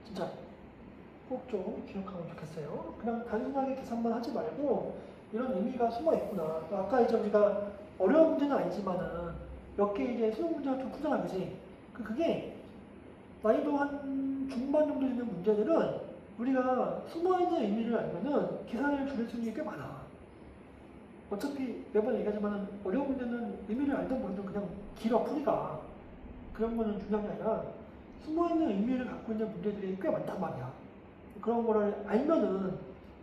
진짜 꼭 좀 기억하면 좋겠어요. 그냥 단순하게 계산만 하지 말고 이런 의미가 숨어 있구나. 아까 이제 우리가 어려운 문제는 아니지만은 몇 개 이제 수능 문제가 좀 푸잖아, 그지? 그게 난이도 한 중반 정도 되는 문제들은 우리가 숨어있는 의미를 알면은 계산을 줄일 수 있는 게 꽤 많아. 어차피 매번 얘기하지만 어려운 문제는 의미를 알든 모르든 그냥 길어 풀이가 그런 거는 중요한 게 아니라 숨어있는 의미를 갖고 있는 문제들이 꽤 많단 말이야. 그런 거를 알면은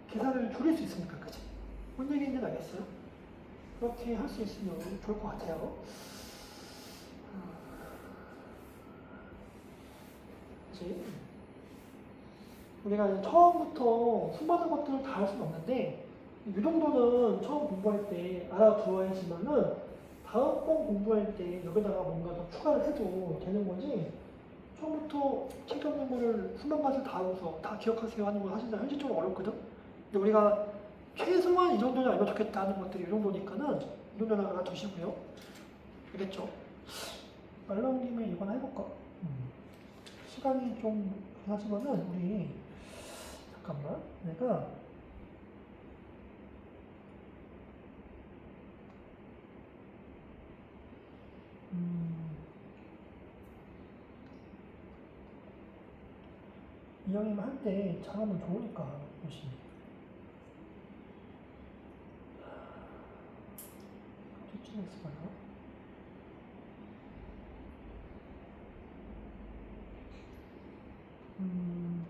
계산을 줄일 수 있으니까, 그치? 뭔 얘기인지 알겠어요? 그렇게 할 수 있으면 좋을 것 같아요. 그치? 우리가 처음부터 수많은 것들을 다 할 수는 없는데 이 정도는 처음 공부할 때 알아두어야지만은 다음번 공부할 때 여기다가 뭔가 더 추가를 해도 되는 거지. 처음부터 책임있는 거를 수만 가지 다 외워서 다 기억하세요 하는 건 사실 현실적으로 어렵거든. 근데 우리가 최소한 이 정도는 알면 좋겠다 하는 것들이 이 정도니까는 이 정도는 알아두시고요. 알겠죠? 말 나온 김에 이거 하나 해볼까? 시간이 좀 하지만은 우리 잠깐만 내가 원장님 할 때 잘하면 좋으니까 열심히. 어디쯤 했을까요? 음,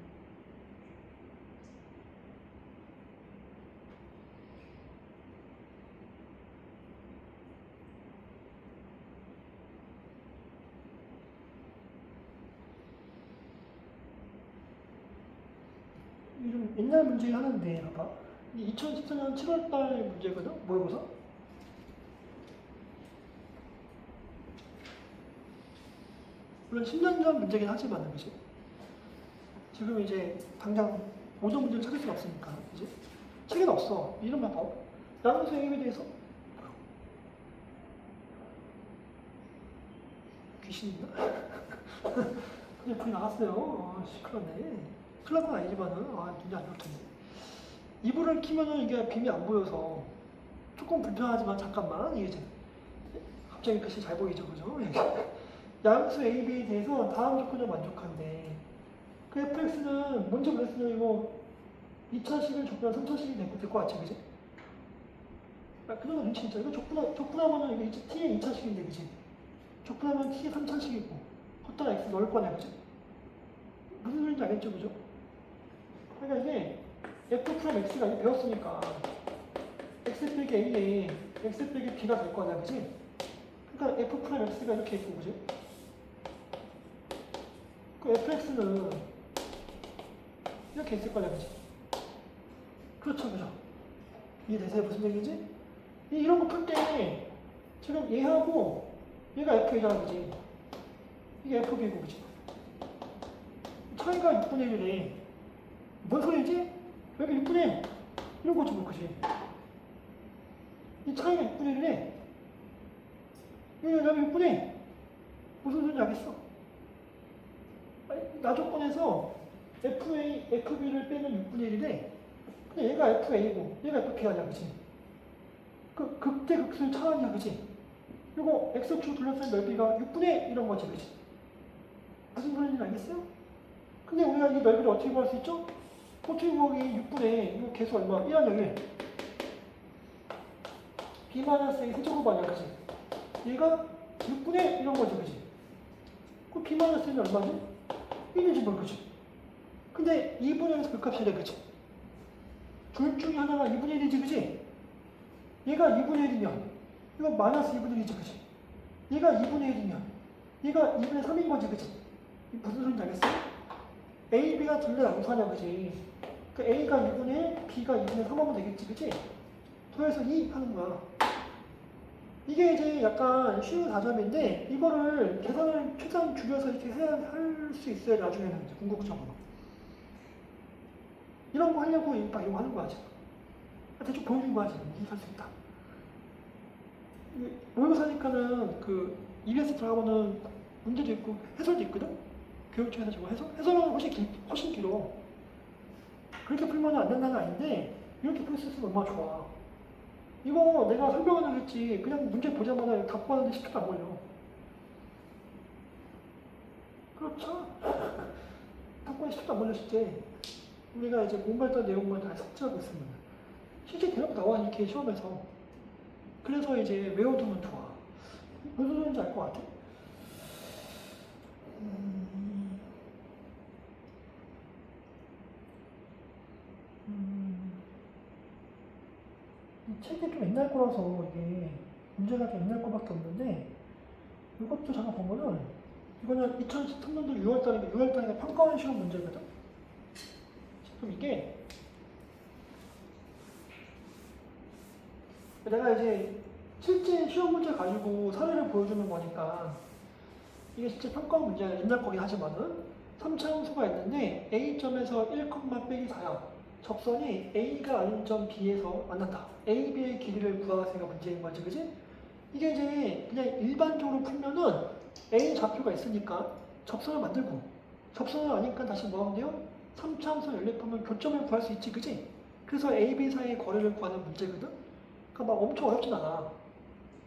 이좀 옛날 문제 하는데 봐봐. 2014년 7월달 문제거든? 모의고사? 물론 10년 전 문제긴 하지만, 그지? 지금 이제 당장 오전 문제를 찾을 수는 없으니까, 그지? 책에는 없어. 이름 봐봐. 양수 A에 대해서 귀신 있나? 그냥 불이 나갔어요. 아, 시끄럽네. 큰일 난건 아니지만은, 아, 눈이 안 좋던데. 이불을 키면은 이게 빔이 안 보여서 조금 불편하지만 잠깐만, 이게 이제 갑자기 글씨 잘 보이죠, 그죠? 양수 A, B에 대해서 다음 조건을 만족한데, 그 fx는 먼저 그랬으면 이거 2차식을 줬구나 3차식이 될 것 같지, 그지? 아, 그런 거 눈치 있죠. 이거 줬구나면은 이게 t의 2차식인데, 그지? 줬구나면 t의 3차식이고, 걷다가 x 넣을 거네, 그지? 무슨 소리인지 알겠죠, 그죠? 그러니까 이게 f 프라임 x가 이제 배웠으니까 x 빼기 a에 x 빼기 b가 될 거냐, 그지? 그러니까 f 프라임 x가 이렇게 있고, 그지? 그 fx는 이렇게 있을 거냐, 그지? 그렇죠, 그죠? 이해되세요? 무슨 얘기인지? 이런 거 풀 때 지금 얘하고 얘가 f이잖아, 그지? 이게 fb고, 그지? 차이가 6분의 1이래. 뭔 소리지? 여기 6분의 1. 이런 거지, 뭐, 그지? 이 차이가 6분의 1이래. 여기 6분의 1. 무슨 소리인지 알겠어? 아니, 나 조건에서 FA, FB를 빼면 6분의 1이래. 근데 얘가 FA고, 얘가 FP 아니야, 그지? 그 극대 극수의 차원이야, 그지? 이거 X축 둘러싼 넓이가 6분의 이런 거지, 그지? 무슨 소리인지 알겠어요? 근데 우리가 이 넓이를 어떻게 구할 수 있죠? 어떻게 구하기 6분의 이거 개수 얼마? 1한 1. B-A 세제곱 아니야, 그지? 얘가 6분의 이런 거지, 그지? 그 B-A는 얼마지? 1이지 뭘, 그지? 근데 2분의 1에서 극합이래, 그지? 둘 중에 하나가 2분의 1이지, 그지? 얘가 2분의 1이면 이거 마이너스 2분의 1이지, 그지? 얘가 2분의 1이면 얘가 2분의 3인 거지, 그지? 무슨 소리인지 알겠어? A, B가 둘 다 양수하냐, 그지? 그 A가 2분의 1, B가 2분의 3 하면 되겠지, 그지? 더해서 2 하는 거야. 이게 이제 약간 쉬운 다점인데 이거를 계산을 최대한 줄여서 이렇게 할 수 있어야 나중에는 이제 궁극적으로. 이런 거 하려고 막 이거 하는 거야, 지금. 대충 보여준 거야, 지금. 이렇게 할 수 있다. 모의고사니까는 그 EBS 들어가면은 문제도 있고 해설도 있거든? 교육청에서 저거 해설은 훨씬 길어. 그렇게 풀면 안 된다는 아닌데 이렇게 풀 수 있으면 얼마나 좋아. 이거 내가 설명은 하겠지. 그냥 문제 보자마자 답고 하는데 10초도 안 걸려. 그렇죠? 답고 하는데 10초도 안 걸려, 실제. 우리가 이제 공부했던 내용만 다 삭제하고 있으면. 실제 대답 나와, 이렇게 시험에서. 그래서 이제 외워두면 좋아. 무슨 소리인지 알 것 같아? 이 책이 좀 옛날 거라서 이게 문제가 좀 옛날 거밖에 없는데 이것도 잠깐 보면은 이거는 2013년도 6월달에 평가원 시험 문제거든? 지금 이게 내가 이제 실제 시험 문제 가지고 사례를 보여주는 거니까 이게 실제 평가원 문제가 옛날 거긴 하지만은 3차 함수가 있는데 A점에서 1, 빼기 4야. 접선이 A가 아닌 점 B에서 만난다. A, B의 길이를 구하세요가 문제인 거지, 그지? 이게 이제 그냥 일반적으로 풀면은 A 좌표가 있으니까 접선을 만들고 접선을 아니까 다시 뭐 하면 돼요? 3차 함수 연립하면 교점을 구할 수 있지, 그지? 그래서 A, B 사이의 거리를 구하는 문제거든? 그러니까 막 엄청 어렵진 않아.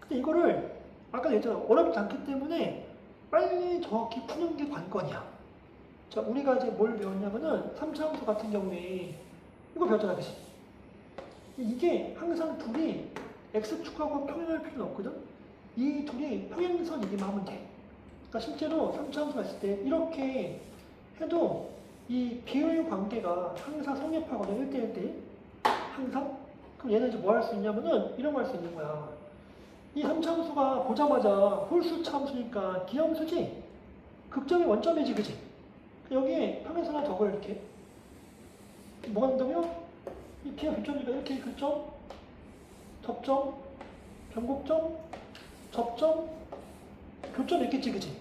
근데 이거를 아까 얘기했잖아. 어렵지 않기 때문에 빨리 정확히 푸는 게 관건이야. 자, 우리가 이제 뭘 배웠냐면은 3차 함수 같은 경우에 이거 배웠잖아, 그치? 이게 항상 둘이 x축하고 평행할 필요는 없거든? 이 둘이 평행선이기만 하면 돼. 그러니까 실제로 3차 함수가 있을 때 이렇게 해도 이 비율 관계가 항상 성립하거든, 1대1대1. 항상? 그럼 얘는 이제 뭐 할 수 있냐면은 이런 거 할 수 있는 거야. 이 3차 함수가 보자마자 홀수차 함수니까 기함수지? 극점이 원점이지, 그치? 여기에 평행선 하나 더 그려, 이렇게. 뭐가 된다며? 이 P가 교점이니까 이렇게 교점, 접점, 변곡점, 접점, 교점 있겠지, 그치?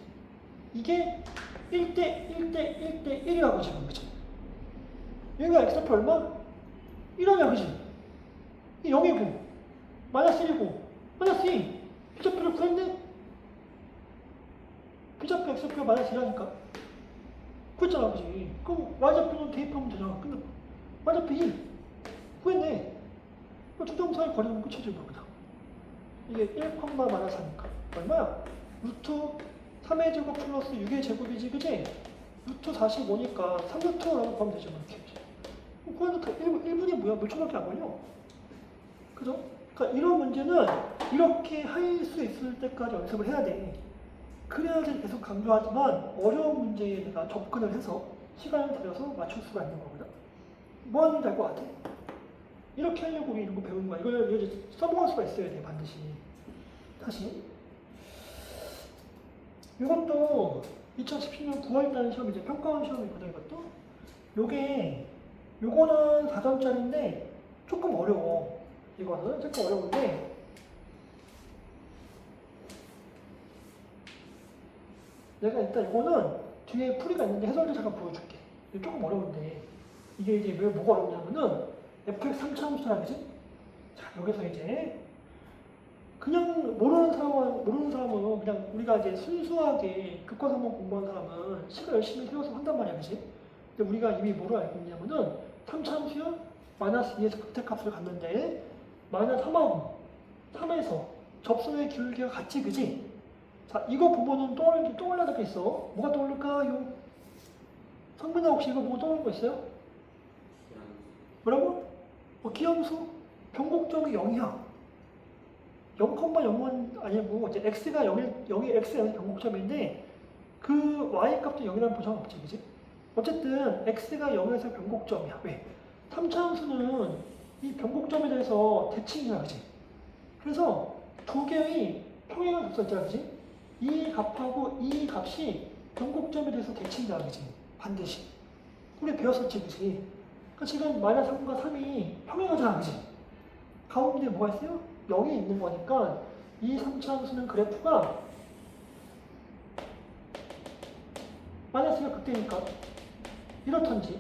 이게 1대 1대 1대 1이라고 지금, 그치? 여기가 x좌표 얼마? 1하냐, 그치? 이 0이고, 마이너스 1이고, 마이너스 2. B좌표를 구했네? B좌표 x좌표가 마이너스 1하니까. 구했잖아, 그치? 그럼 y좌표는 대입하면 되잖아. 근데 y좌표 1. 구했네. 두 점 사이 거리는 끝이지, 뭐, 그냥. 이게 1, 마이너스 4니까. 얼마야? 루트 3의 제곱 플러스 6의 제곱이지, 그지? 루트 45니까 3루트라고 보면 되죠, 이렇게. 그러니까 1분이 뭐야? 몇 초밖에 안 걸려. 그죠? 그러니까 이런 문제는 이렇게 할 수 있을 때까지 연습을 해야 돼. 그래야지 계속 강조하지만 어려운 문제에 내가 접근을 해서 시간을 들여서 맞출 수가 있는 거거든. 뭐 하는지 알 것 같아? 이렇게 하려고 우리 이런 거 배우는 거야. 이걸 이제 써먹을 수가 있어야 돼, 반드시. 다시. 이것도 2017년 9월달 시험, 이제 평가원 시험이거든, 이것도. 요거는 4점짜리인데 조금 어려워. 이거는 조금 어려운데. 내가 일단 이거는 뒤에 풀이가 있는데 해설도 잠깐 보여줄게. 이게 조금 어려운데. 이게 이제 왜 뭐가 어렵냐면은 fx 3차 함수라, 그지? 자, 여기서 이제 그냥 모르는 사람은 그냥 우리가 이제 순수하게 교과서만 공부한 사람은 시간 열심히 세워서 한단 말이야, 그지? 근데 우리가 이미 뭐를 알고 있냐면은 3차 함수야 마이너스 2에서 극대값을 갖는데 마이너스 3하고 3에서 접선의 기울기가 같지, 그지? 자, 이거 보면은 떠올라야 될 게 있어. 뭐가 떠오를까요? 성민아, 혹시 이거 보고 떠오르는 거 있어요? 뭐라고? 기함수? 변곡점이 0이야. 0,0은 아니고 이제 x가 0이 x의 변곡점인데 그 y 값도 0이라는 보장은 없지, 그지? 어쨌든 x가 0에서 변곡점이야. 왜? 3차 함수는 이 변곡점에 대해서 대칭이야, 그지? 그래서 두 개의 평행을 줬었잖아, 그지? 이 값하고 이 값이 변곡점에 대해서 대칭이야, 그지? 반드시. 우리 배웠었지, 그지? 그러니까 지금 마이너스 3과 3이 평행하잖아, 그지? 가운데 뭐가 있어요? 0이 있는 거니까 이 3차 함수는 그래프가 마이너스가 극대니까 이렇던지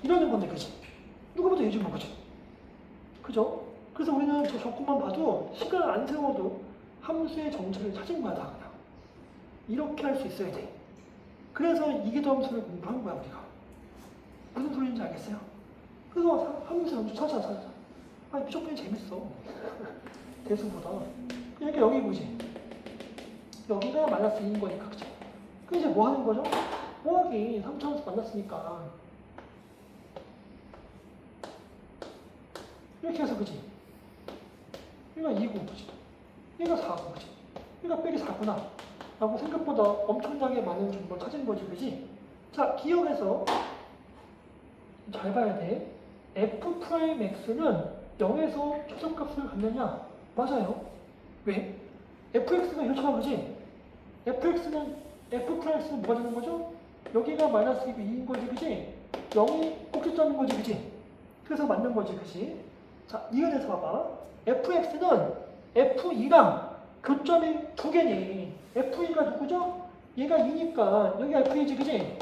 이러는 건데, 그지? 누가 봐도 예전 거지. 그죠? 그래서 우리는 저 조건만 봐도 시간 안 세워도 함수의 정체를 찾은 거야, 다 그냥. 이렇게 할 수 있어야 돼. 그래서 이기도함수를 공부한 거야, 우리가. 무슨 소리인지 알겠어요? 그래서 함수 함수 찾아. 아니, 무조건 재밌어. 대수보다. 그러니까 여기 보지. 여기가 마이너스 2인 거니까, 그죠? 그럼 이제 뭐 하는 거죠? 뭐하기 3차 함수 만났으니까. 이렇게 해서, 그지? 얘가 2고, 그지? 얘가 4고, 그지? 얘가 빼기 4구나. 라고 생각보다 엄청나게 많은 정보를 찾은 거지, 그지? 자, 기억해서 잘 봐야 돼. f'x는 0에서 최소값을 갖느냐? 맞아요. 왜? fx가 이렇잖아, 그지? fx는 뭐가 되는 거죠? 여기가 마이너스 2인 거지, 그지? 0이 꼭지점인 거지, 그지? 그래서 맞는 거지, 그지? 자, 이은에서 봐봐. fx는 f2랑 교점이 두 개니. f2가 누구죠? 얘가 2니까 여기가 f2지, 그지?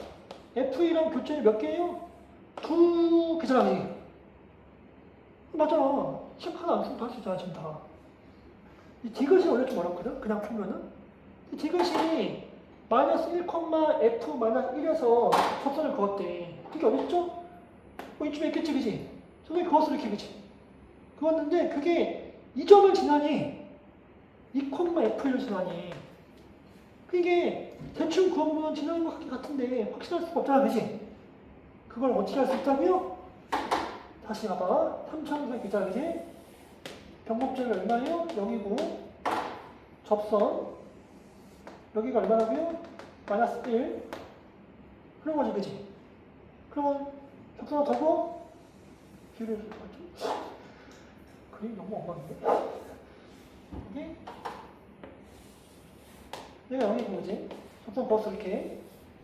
f2랑 교점이 몇 개예요? 두 개잖아, 그지? 맞아. 식 하나 안 쓰면 다 할 수 있잖아, 지금 다. 이 디귿이 원래 좀 어렵거든? 그냥 풀면은. 이 디귿이 마이너스 1,f 마이너스 1에서 접선을 그었대. 그게 어딨죠? 이쯤에 있겠지, 그지? 선생님 그었어, 이렇게, 그지? 그었는데 그게 2점을 지나니 2,f를 지나니 이게 대충 구하면 지나는 것 같은데 확실할 수가 없잖아, 그지? 그걸 어떻게 할 수 있다고요? 다시 봐봐. 3차원상 기자, 그지? 병목적이 얼마예요? 0이고 접선 여기가 얼마라고요? 마이너스 1 그런 거지, 그지? 그러면 접선을 더고 비율을 맞죠? 그림 너무 엉망인데? 이게 얘가 0이고, 그지? 접선 버스 이렇게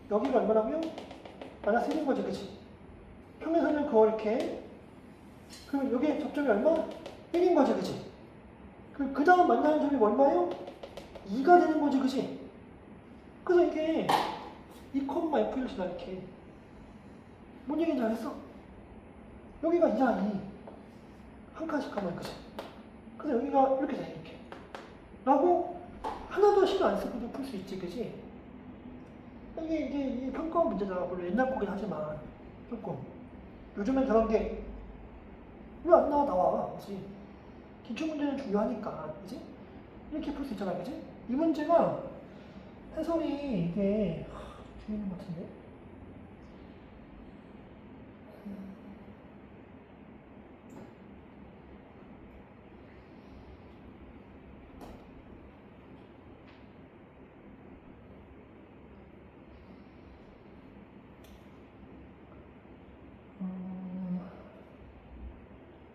여기가 얼마라고요? 마이너스 1인 거지, 그지? 평면선을 그어 이렇게 그러면 여기 접점이 얼마? 1인 거지, 그지? 그 다음 만나는 점이 얼마예요? 2가 되는 거지, 그지? 그래서 이게 2,F를 지나 이렇게 뭔 얘기인지 알겠어? 여기가 2야, 2. 한 칸씩 가면, 그지? 그래서 여기가 이렇게 돼, 이렇게. 라고 하나도 신경 안 쓰고도 풀 수 있지, 그지? 이게 이 평가 문제잖아. 물론 옛날 거긴 하지만 조금. 요즘엔 저런 게 왜 안 나와, 그지? 기출 문제는 중요하니까, 그지? 이렇게 풀 수 있잖아, 그지? 이 문제가 해설이 이게 뒤에 있는 것 같은데?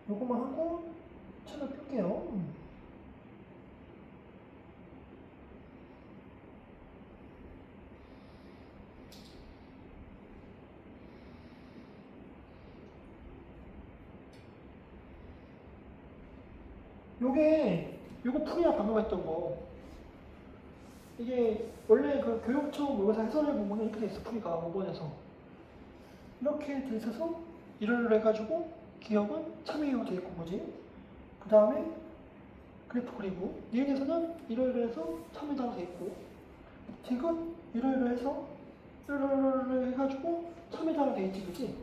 요거만 하고 책을 펼게요. 요거 풀이야, 방금 했던 거. 이게 원래 그 교육청 모의고사 해설을 보면 이렇게 돼 있어, 풀이가 5번에서. 이렇게 돼 있어서 이를 해가지고 기억은 참여형 돼 있고, 뭐지? 그 다음에 그래프 그리고 니은에서는 이를 해서 참여다로 돼 있고, 지금 이를 해서 이를 해가지고 참여다로 돼 있지, 그지?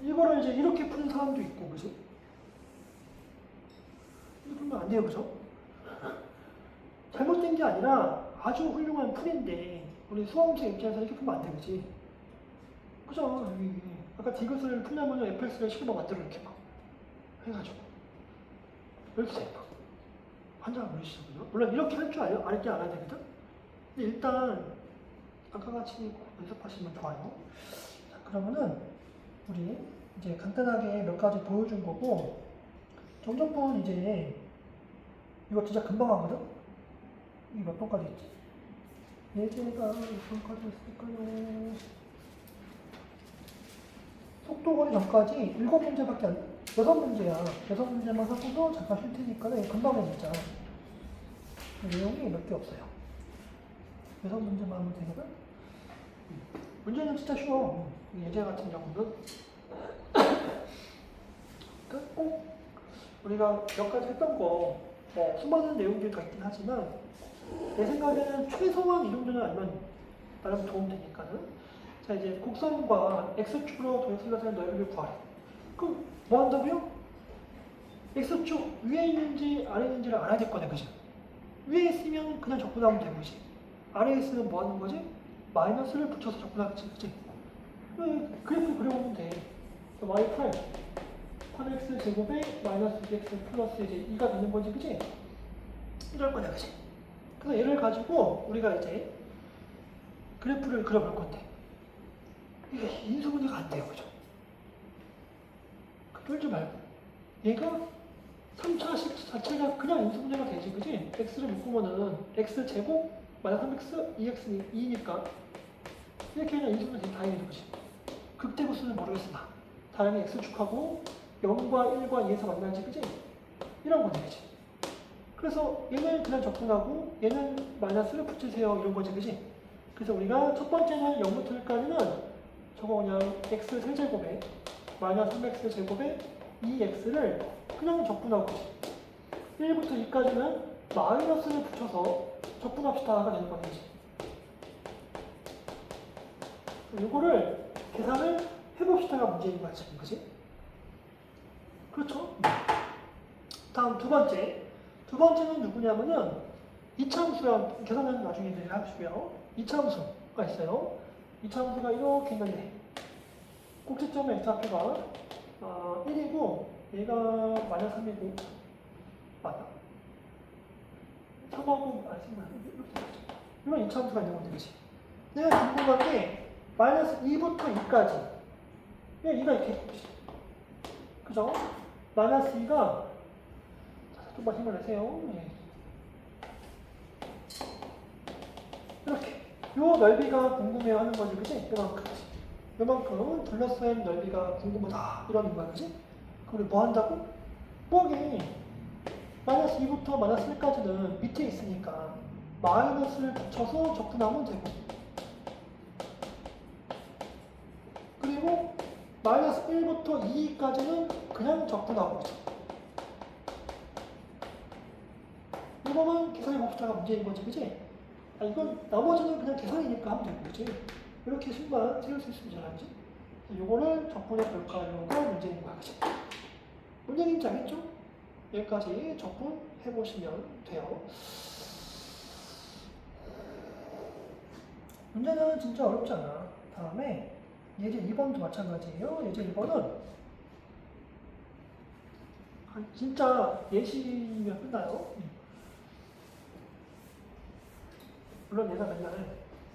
이거를 이제 이렇게 푸는 사람도 있고, 그지? 이렇게 풀면 안 돼요, 그죠? 잘못된 게 아니라 아주 훌륭한 풀인데 우리 수험생 입장에서 이렇게 풀면 안 돼, 그지? 그죠? 여기 아까 디귿을 풀려면 fx를 식으로 만들어 이렇게 막 해가지고 이렇게 막 환장을 보이시죠, 그죠? 물론 이렇게 할 줄 알게 알아야 되거든? 근데 일단 아까 같이 연습하시면 좋아요. 자, 그러면은 우리 이제 간단하게 몇 가지 보여준 거고 정정분 이제 이거 진짜 금방 하거든? 이게 몇 번까지 있지? 예제가 몇 번까지 있을까요? 속도거리 전까지 7문제밖에 안 돼. 6문제야. 6문제만 하고도 잠깐 쉴 테니까 금방 해 진짜. 내용이 몇 개 없어요. 6문제만 하면 되거든? 문제는 진짜 쉬워. 예제 같은 경우는 꼭 우리가 몇 가지 했던 거 수많은 내용들이 더 있긴 하지만 내 생각에는 최소한 이 정도는 알면 나름 도움되니까는. 자, 이제 곡선과 x축으로 도형сл라시의 넓이를 구하래. 그럼 뭐 한다고요? x축 위에 있는지 아래에 있는지를 알아야 될 거네, 그죠? 위에 있으면 그냥 적분하면 되고, 그지? 아래에 있으면 뭐 하는 거지? 마이너스를 붙여서 적분하겠지, 그지? 그래프 그려보면 돼. y 프라임 8x 제곱에 마이너스 2x 플러스 이제 2가 되는 거지, 그지? 이럴 거냐, 그지? 그래서 얘를 가지고 우리가 이제 그래프를 그려볼 건데 이게 인수분해가 안 돼요, 그죠? 쫄지 말고 얘가 3차 식 자체가 그냥 인수분해가 되지, 그지? x를 묶으면은 x 제곱 마이너스 3x 2x 2니까 이렇게 그냥 인수분해 되게 다행이죠, 그지? 극대구수는 모르겠으나 다행히 x축하고 0과 1과 2에서 만나지, 그지? 이런 거지, 그지? 그래서 얘는 그냥 적분하고 얘는 마이너스를 붙이세요, 이런 거지, 그지? 그래서 우리가 첫 번째는 0부터 1까지는 저거 그냥 x 세제곱에 마이너스 3x 제곱에 2x를 그냥 적분하고 1부터 2까지는 마이너스를 붙여서 적분합시다가 되는 거지. 이거를 계산을 해봅시다가 문제인 거야, 지금, 그지? 그렇죠? 다음 두 번째. 두 번째는 누구냐면은 이차함수랑 계산은 나중에 이제 하시고요. 이차함수가 있어요. 이차함수가 이렇게 있는데 꼭지점의 x좌표가 1이고 얘가 마이너스 3이고 맞다. 3하고 이런 이차함수가 있는 건데 그치? 내가 궁금한 게 마이너스 2부터 2까지 그냥 2가 이렇게 있지. 그죠? 마이너스 2가 좀만 힘을 내세요. 예. 이렇게 요 넓이가 궁금해 하는 거지 그치? 요만큼 요만큼 둘러싸인 넓이가 궁금하다 이러는 거야 그치? 그럼 뭐 한다고? 뻑이 마이너스 2부터 마이너스 1까지는 밑에 있으니까 마이너스를 붙여서 적분하면 되고 그리고 마이너스 1부터 2까지는 그냥 적분하고 있어. 이거만 계산해 봅시다가 문제인 거지 그치? 이건 나머지는 그냥 계산이니까 하면 되는 거지. 이렇게 식만 세울 수 있으면 잘하지. 요거를 적분해 볼까요가 문제인 거야 그치? 문제는 잘했죠? 여기까지 적분해 보시면 돼요. 문제는 진짜 어렵지 않아. 다음에 예제 2번도 마찬가지예요. 예제 2번은 진짜 예시면 끝나요. 물론 얘가 맨날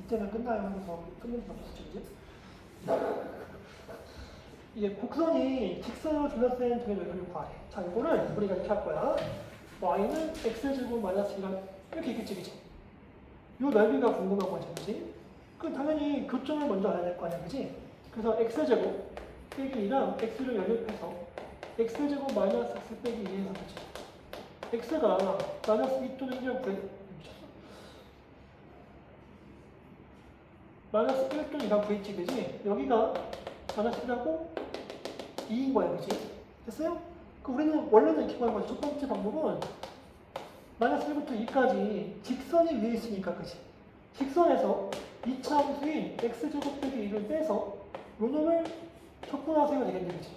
이때는 끝나요 하면서 끝낼 수 없었죠 이제. 이게 곡선이 직선으로 둘러싸인 두 개의 넓이를 구하래. 자 이거를 우리가 이렇게 할 거야. y는 x제곱 마이너스 2가 이렇게 있겠지 그치? 요 넓이가 궁금한 거지 그치? 그럼 당연히 교점을 먼저 알아야 될 거 아니야 그치? 그래서 x제곱 빼기 2랑 x를 연립해서 x제곱 마이너스 x 빼기 2에서 그치? x가 마이너스 2 또는 1을 구해 마이너스 1 또는 2가 구했지 그치? 여기가 마이너스 1하고 2인 거야 그치? 됐어요? 그 우리는 원래는 이렇게 구하는 거지. 첫 번째 방법은 마이너스 1부터 2까지 직선이 위에 있으니까 그치? 직선에서 2차 함수인 x제곱 빼기 2를 빼서 요 놈을 적분하세요 되겠네 그치?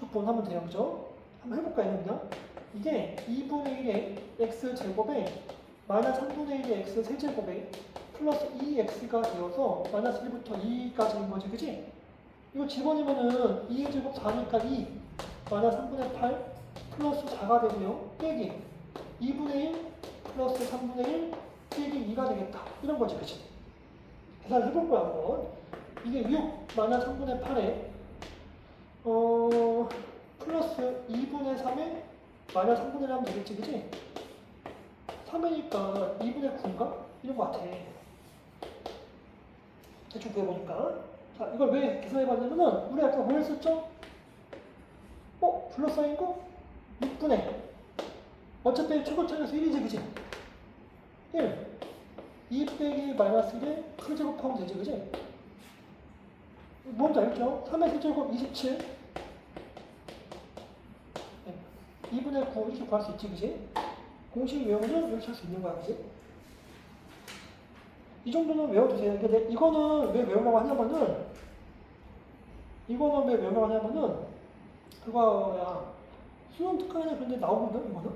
적분하면 돼요 그죠? 한번 해볼까요 그냥? 이게 2분의 1의 x제곱에 마이너스 3분의 1의 x 세제곱에 플러스 2x가 되어서 마이너스 1부터 2까지인 거지 그치? 이거 집어넣으면은 2의 제곱 4니까 2 마이너스 3분의 8 플러스 4가 되고요 빼기 2분의 1 플러스 3분의 1 빼기 2가 되겠다 이런 거지 그치? 계산을 해볼 거야 한번. 이게 6 마이너스 3분의 8에 플러스 2분의 3에 마이너스 3분의 1 하면 되겠지 그치? 3이니까 2분의 9인가? 이런 거 같아. 대충 구해보니까. 자, 이걸 왜 계산해봤냐면은, 우리 아까 뭐 했었죠? 둘러싸인 거? 6분의. 어차피 최고점에서 1이지, 그치? 1. 2 빼기 마이너스 1에 크제곱하면 되지, 그치? 뭔지 알죠? 3의 세제곱 27. 2분의 9 이렇게 구할 수 있지, 그치? 공식 외우면 이렇게 할 수 있는 거야, 그치? 이 정도는 외워두세요. 근데 이거는 왜 외우려고 하냐면은, 그거야. 수능 특강에는 그런데 나오거든, 이거는?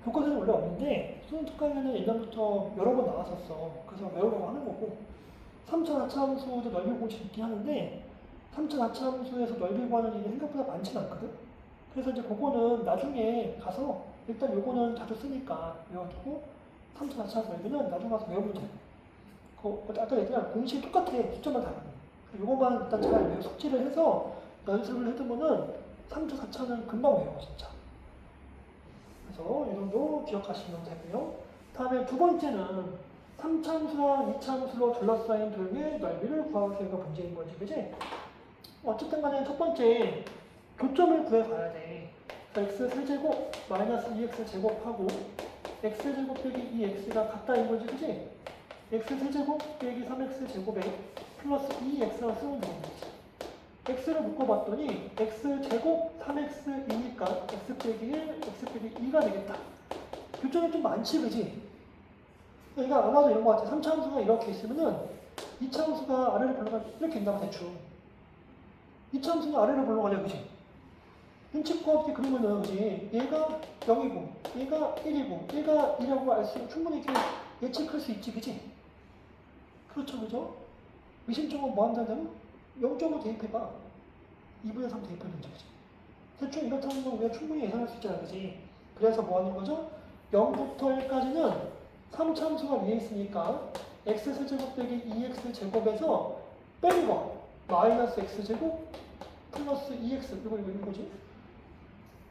교과서는 원래 없는데, 수능 특강에는 옛날부터 여러 번 나왔었어. 그래서 외우려고 하는 거고, 3차 하차함수도 넓이 공식이 있긴 하는데, 3차 하차함수에서 넓이 구하는 일이 생각보다 많지는 않거든? 그래서 이제 그거는 나중에 가서, 일단 요거는 자주 쓰니까 외워두고, 3차 하차함수 넓이는 나중에 가서 외우면 돼. 아까 얘기한 공식이 똑같아. 숫자만 다르고. 요거만 일단 잘 숙지를 해서 연습을 해두면은 3차, 4차는 금방 외워, 진짜. 그래서 이 정도 기억하시면 되고요. 다음에 두 번째는 3차 함수랑 2차 함수로 둘러싸인 돌의 넓이를 구하기가 문제인 거지, 그지? 어쨌든 간에 첫 번째, 교점을 구해봐야 돼. x 세제곱 마이너스 2x 제곱하고 x제곱 빼기 2x가 같다인 거지, 그지? x 세제곱 빼기 3x 제곱에 플러스 2x가 쓰면 되는 거지. x를 묶어봤더니 x제곱 3x이니까 x 빼기 1, x 빼기 2가 되겠다. 교점이 좀 많지, 그지? 그러니까 아마도 이런 거 같아. 3차 함수가 이렇게 있으면은 2차 함수가 아래로 불러가면 이렇게 된다고 대충. 2차 함수는 아래로 불러가냐, 그지? 눈치껏 이렇게 그리면은 그지? 얘가 0이고 얘가 1이고 얘가 2라고 알 수 충분히 이렇게 예측할 수 있지, 그지? 그렇죠, 그죠? 미심쩍은 뭐 한다면 0.5 대입해봐. 2분의 3 대입하면 되지, 그지? 대충 이렇다는 건 우리가 충분히 예상할 수 있잖아, 그지? 그래서 뭐 하는 거죠? 0부터 1까지는 3참수가 위에 있으니까 x세제곱 빼기 2x제곱에서 뺀 거 마이너스 x제곱 플러스 2x 이거지?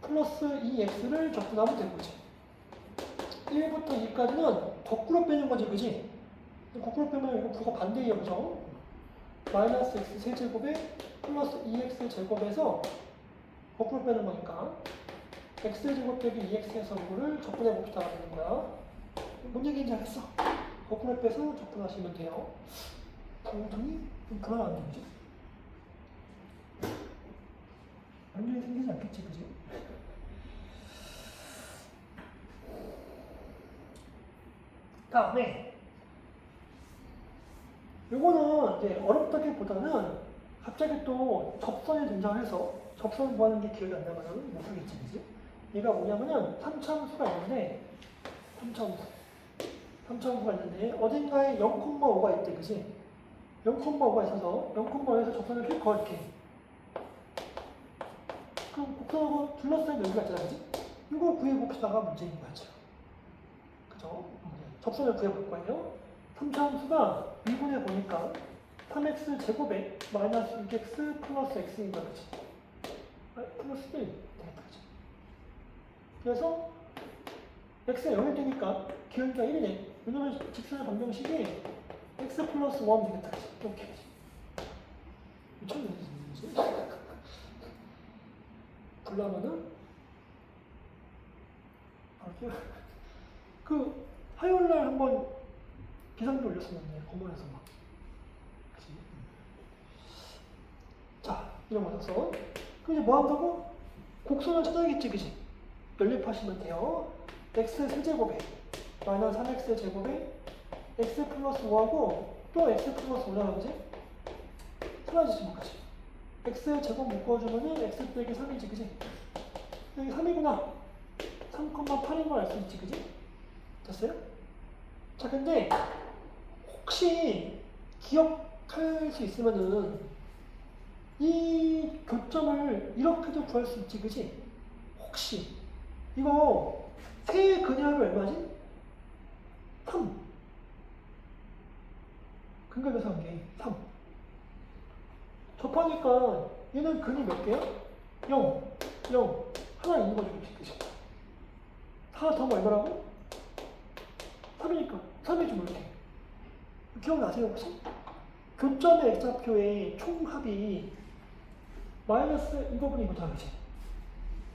플러스 2x를 적분하면 되는 거지. 1부터 2까지는 거꾸로 빼는 거지, 그지? 거꾸로 빼면 이거 부가 반대예요, 그죠? 마이너스 x 세제곱에 플러스 2x 제곱에서 거꾸로 빼는 거니까 x제곱 빼기 2x에서 이거를 적분해 봅시다가 되는 거야. 뭔 얘기인지 알겠어? 거꾸로 빼서 적분하시면 돼요. 동통이 좀 불안한데, 그지? 완전히 생기지 않겠지, 그지? 다음에 요거는 이제 어렵다기보다는 갑자기 또 접선이 등장해서 접선 뭐 하는 게 기억이 안 나면은 못 하겠지, 그지? 얘가 뭐냐면은 3차함수가 있는데 3차함수가 있는데 어딘가에 0,5가 있대, 그지? 0,5가 있어서 0,5에서 접선을 휙 그어 이렇게. 그럼 곡선하고 둘러싸인 여기가 있잖아, 그지? 이거 구해봅시다가 문제인 거죠. 그죠? 접선을 구해볼 거예요. 3차함수가 미분해 보니까 3x 제곱에 마이너스 6x 플러스 x인 거야, 그치? 플러스 1 되겠다, 그치? 그래서 x가 0이 되니까 기울기가 1이네. 왜냐면 직선의 방정식이 x 플러스 1 되겠다, 그치? 이렇게, 그치? 미쳤네, 진짜. 불나면은 그 화요일날 한번 비상비 올렸었는데 건물에서 막. 그치? 자, 이런 거라서 그럼 이제 뭐 한다고? 곡선을 찾아야겠지, 그치? 연립하시면 돼요. x 세제곱에 마이너스 3x 제곱에 x 플러스 5하고 또 x 플러스 5잖아, 그치? 사라지지 뭐, 그치? x 제곱 묶어주면은 x 빼기 3이지, 그치? 여기 3이구나. 3,8인 걸 알 수 있지, 그지? 됐어요? 자, 근데 혹시 기억할 수 있으면은 이 교점을 이렇게도 구할 수 있지, 그지? 혹시 이거 세 근역이 얼마지? 3. 근각에서 한 게 3. 접하니까 얘는 근이 몇 개야? 0, 0. 하나 있는 거죠, 그지? 하나 더하면 얼마라고? 3이니까 3이죠, 뭐 이렇게. 기억나세요, 혹시? 교점의 x좌표의 총합이 마이너스 이거분이 이거잖아, 그치?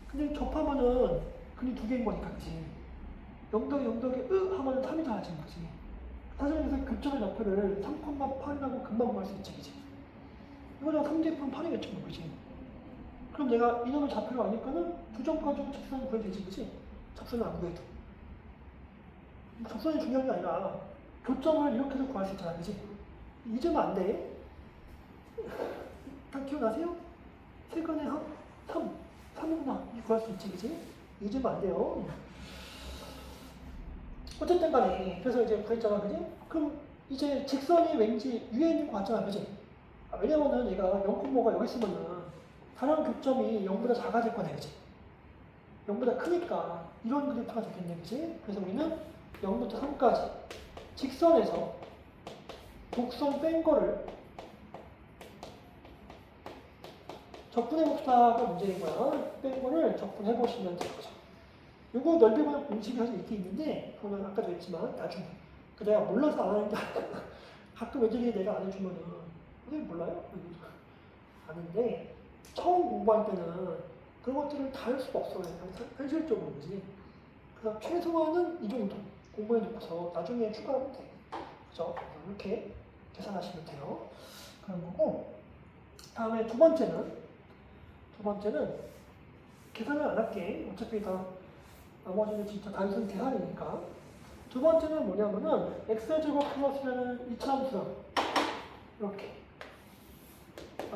근데 접하면은 근이 두 개인 거니까, 그치? 0 더하기 0 더하기 하면 3이 나와지는 거지. 사실 그래서 교점의 좌표를 3,8이라고 금방 구할 수 있지, 그치? 이거랑 3대입하면 8이겠죠, 뭐, 그치? 그럼 내가 이놈의 좌표를 아니까는 두 점 가지고 직선을 구해도 되지, 그치? 접선을 안 구해도. 접선이 중요한 게 아니라 교점을 이렇게도 구할 수 있잖아, 그치? 잊으면 안 돼. 다 기억나세요? 세간의 합 3, 3이구나. 이거 구할 수 있지, 그치? 잊으면 안 돼요. 어쨌든 간에, 그래서 이제 구했잖아, 그치? 그럼 이제 직선이 왠지 위에 있는 것 같잖아, 그치? 왜냐면은 얘가 0,5가 여기 있으면은 다른 교점이 0보다 작아질 거네, 그치? 0보다 크니까 이런 그래프가 되겠네, 그치? 그래서 우리는 0부터 3까지 직선에서 곡선 뺀 거를 적분해봅시다가 문제인 거야. 뺀 거를 적분해보시면 되는 거죠. 요거 넓이보다 공식이 사실 이렇게 있는데, 그거는 아까도 했지만, 나중에. 그 내가 몰라서 안 하는 게 아니라, 가끔 애들이 내가 안 해주면은, 선생님 몰라요? 아는데, 처음 공부할 때는 그런 것들을 다 할 수가 없어요. 현실적으로, 그지? 그래서 최소한은 이 정도 공부해 놓고서 나중에 추가하면 돼. 그죠? 이렇게 계산하시면 돼요. 그런 거고, 다음에 두 번째는 계산을 안 할게. 어차피 다 나머지는 진짜 단순 계산이니까. 두 번째는 뭐냐면은 x제곱 플러스라는 이차함수야. 이렇게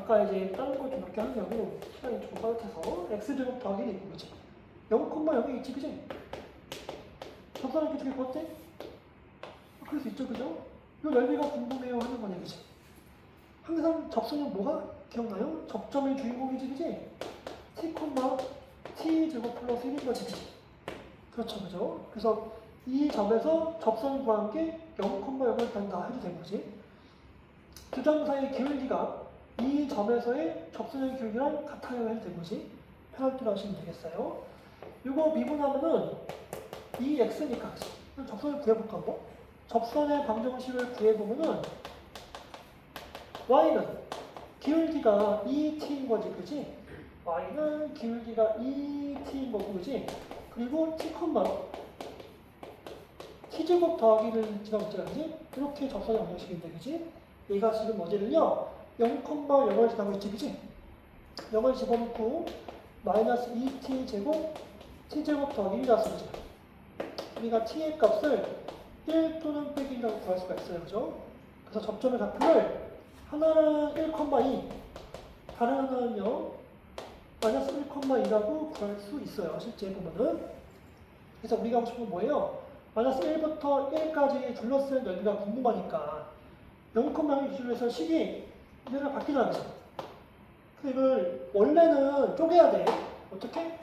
아까 이제 다른 거 좀 몇 개 하려고 시간이 좀 빠듯해서 x제곱 더하기 1이고 그치? 0,0이 있지 그치? 접선할 게 두개 어때? 그럴 수 있죠 그죠? 이 넓이가 궁금해요 하는 거네 그치? 항상 접선은 뭐가 기억나요? 접점의 주인공이지 그치? t, t 제곱 플러스 1인 거지 그치? 그렇죠 그죠? 그래서 이 점에서 접선 구한 게 0,0을 단다 해도 되는 거지. 두 점 사이의 기울기가 이 점에서의 접선의 기울기랑 같아야 해도 되는 거지. 편할 대로 하시면 되겠어요. 이거 미분하면은 이 x니까 접선을 구해볼까 한번? 접선의 방정식을 구해보면은 y는 기울기가 2t인 거지 그지? y는 기울기가 2t인 거고 그지? 그리고 t, t제곱 더하기를 지나갔지 이렇게 접선의 방정식인데 그지? 얘가 지금 어디를요? 0,0을 지나고 있지 그지? 0을 집어넣고 마이너스 2t 제곱 t제곱 더하기 1이라서 그지? 우리가 t의 값을 1 또는 빼기 1이라고 구할 수가 있어요 그죠? 그래서 접점의 좌표를 하나는 1,2 다른 하나는요 마이너스 1,2라고 구할 수 있어요 실제 보면은. 그래서 우리가 하고 싶은 건 뭐예요? 마이너스 1부터 1까지 둘러싼 넓이가 궁금하니까 0,0 기준으로 해서 식이 얘가 바뀌잖아 그죠? 근데 이걸 원래는 쪼개야 돼. 어떻게?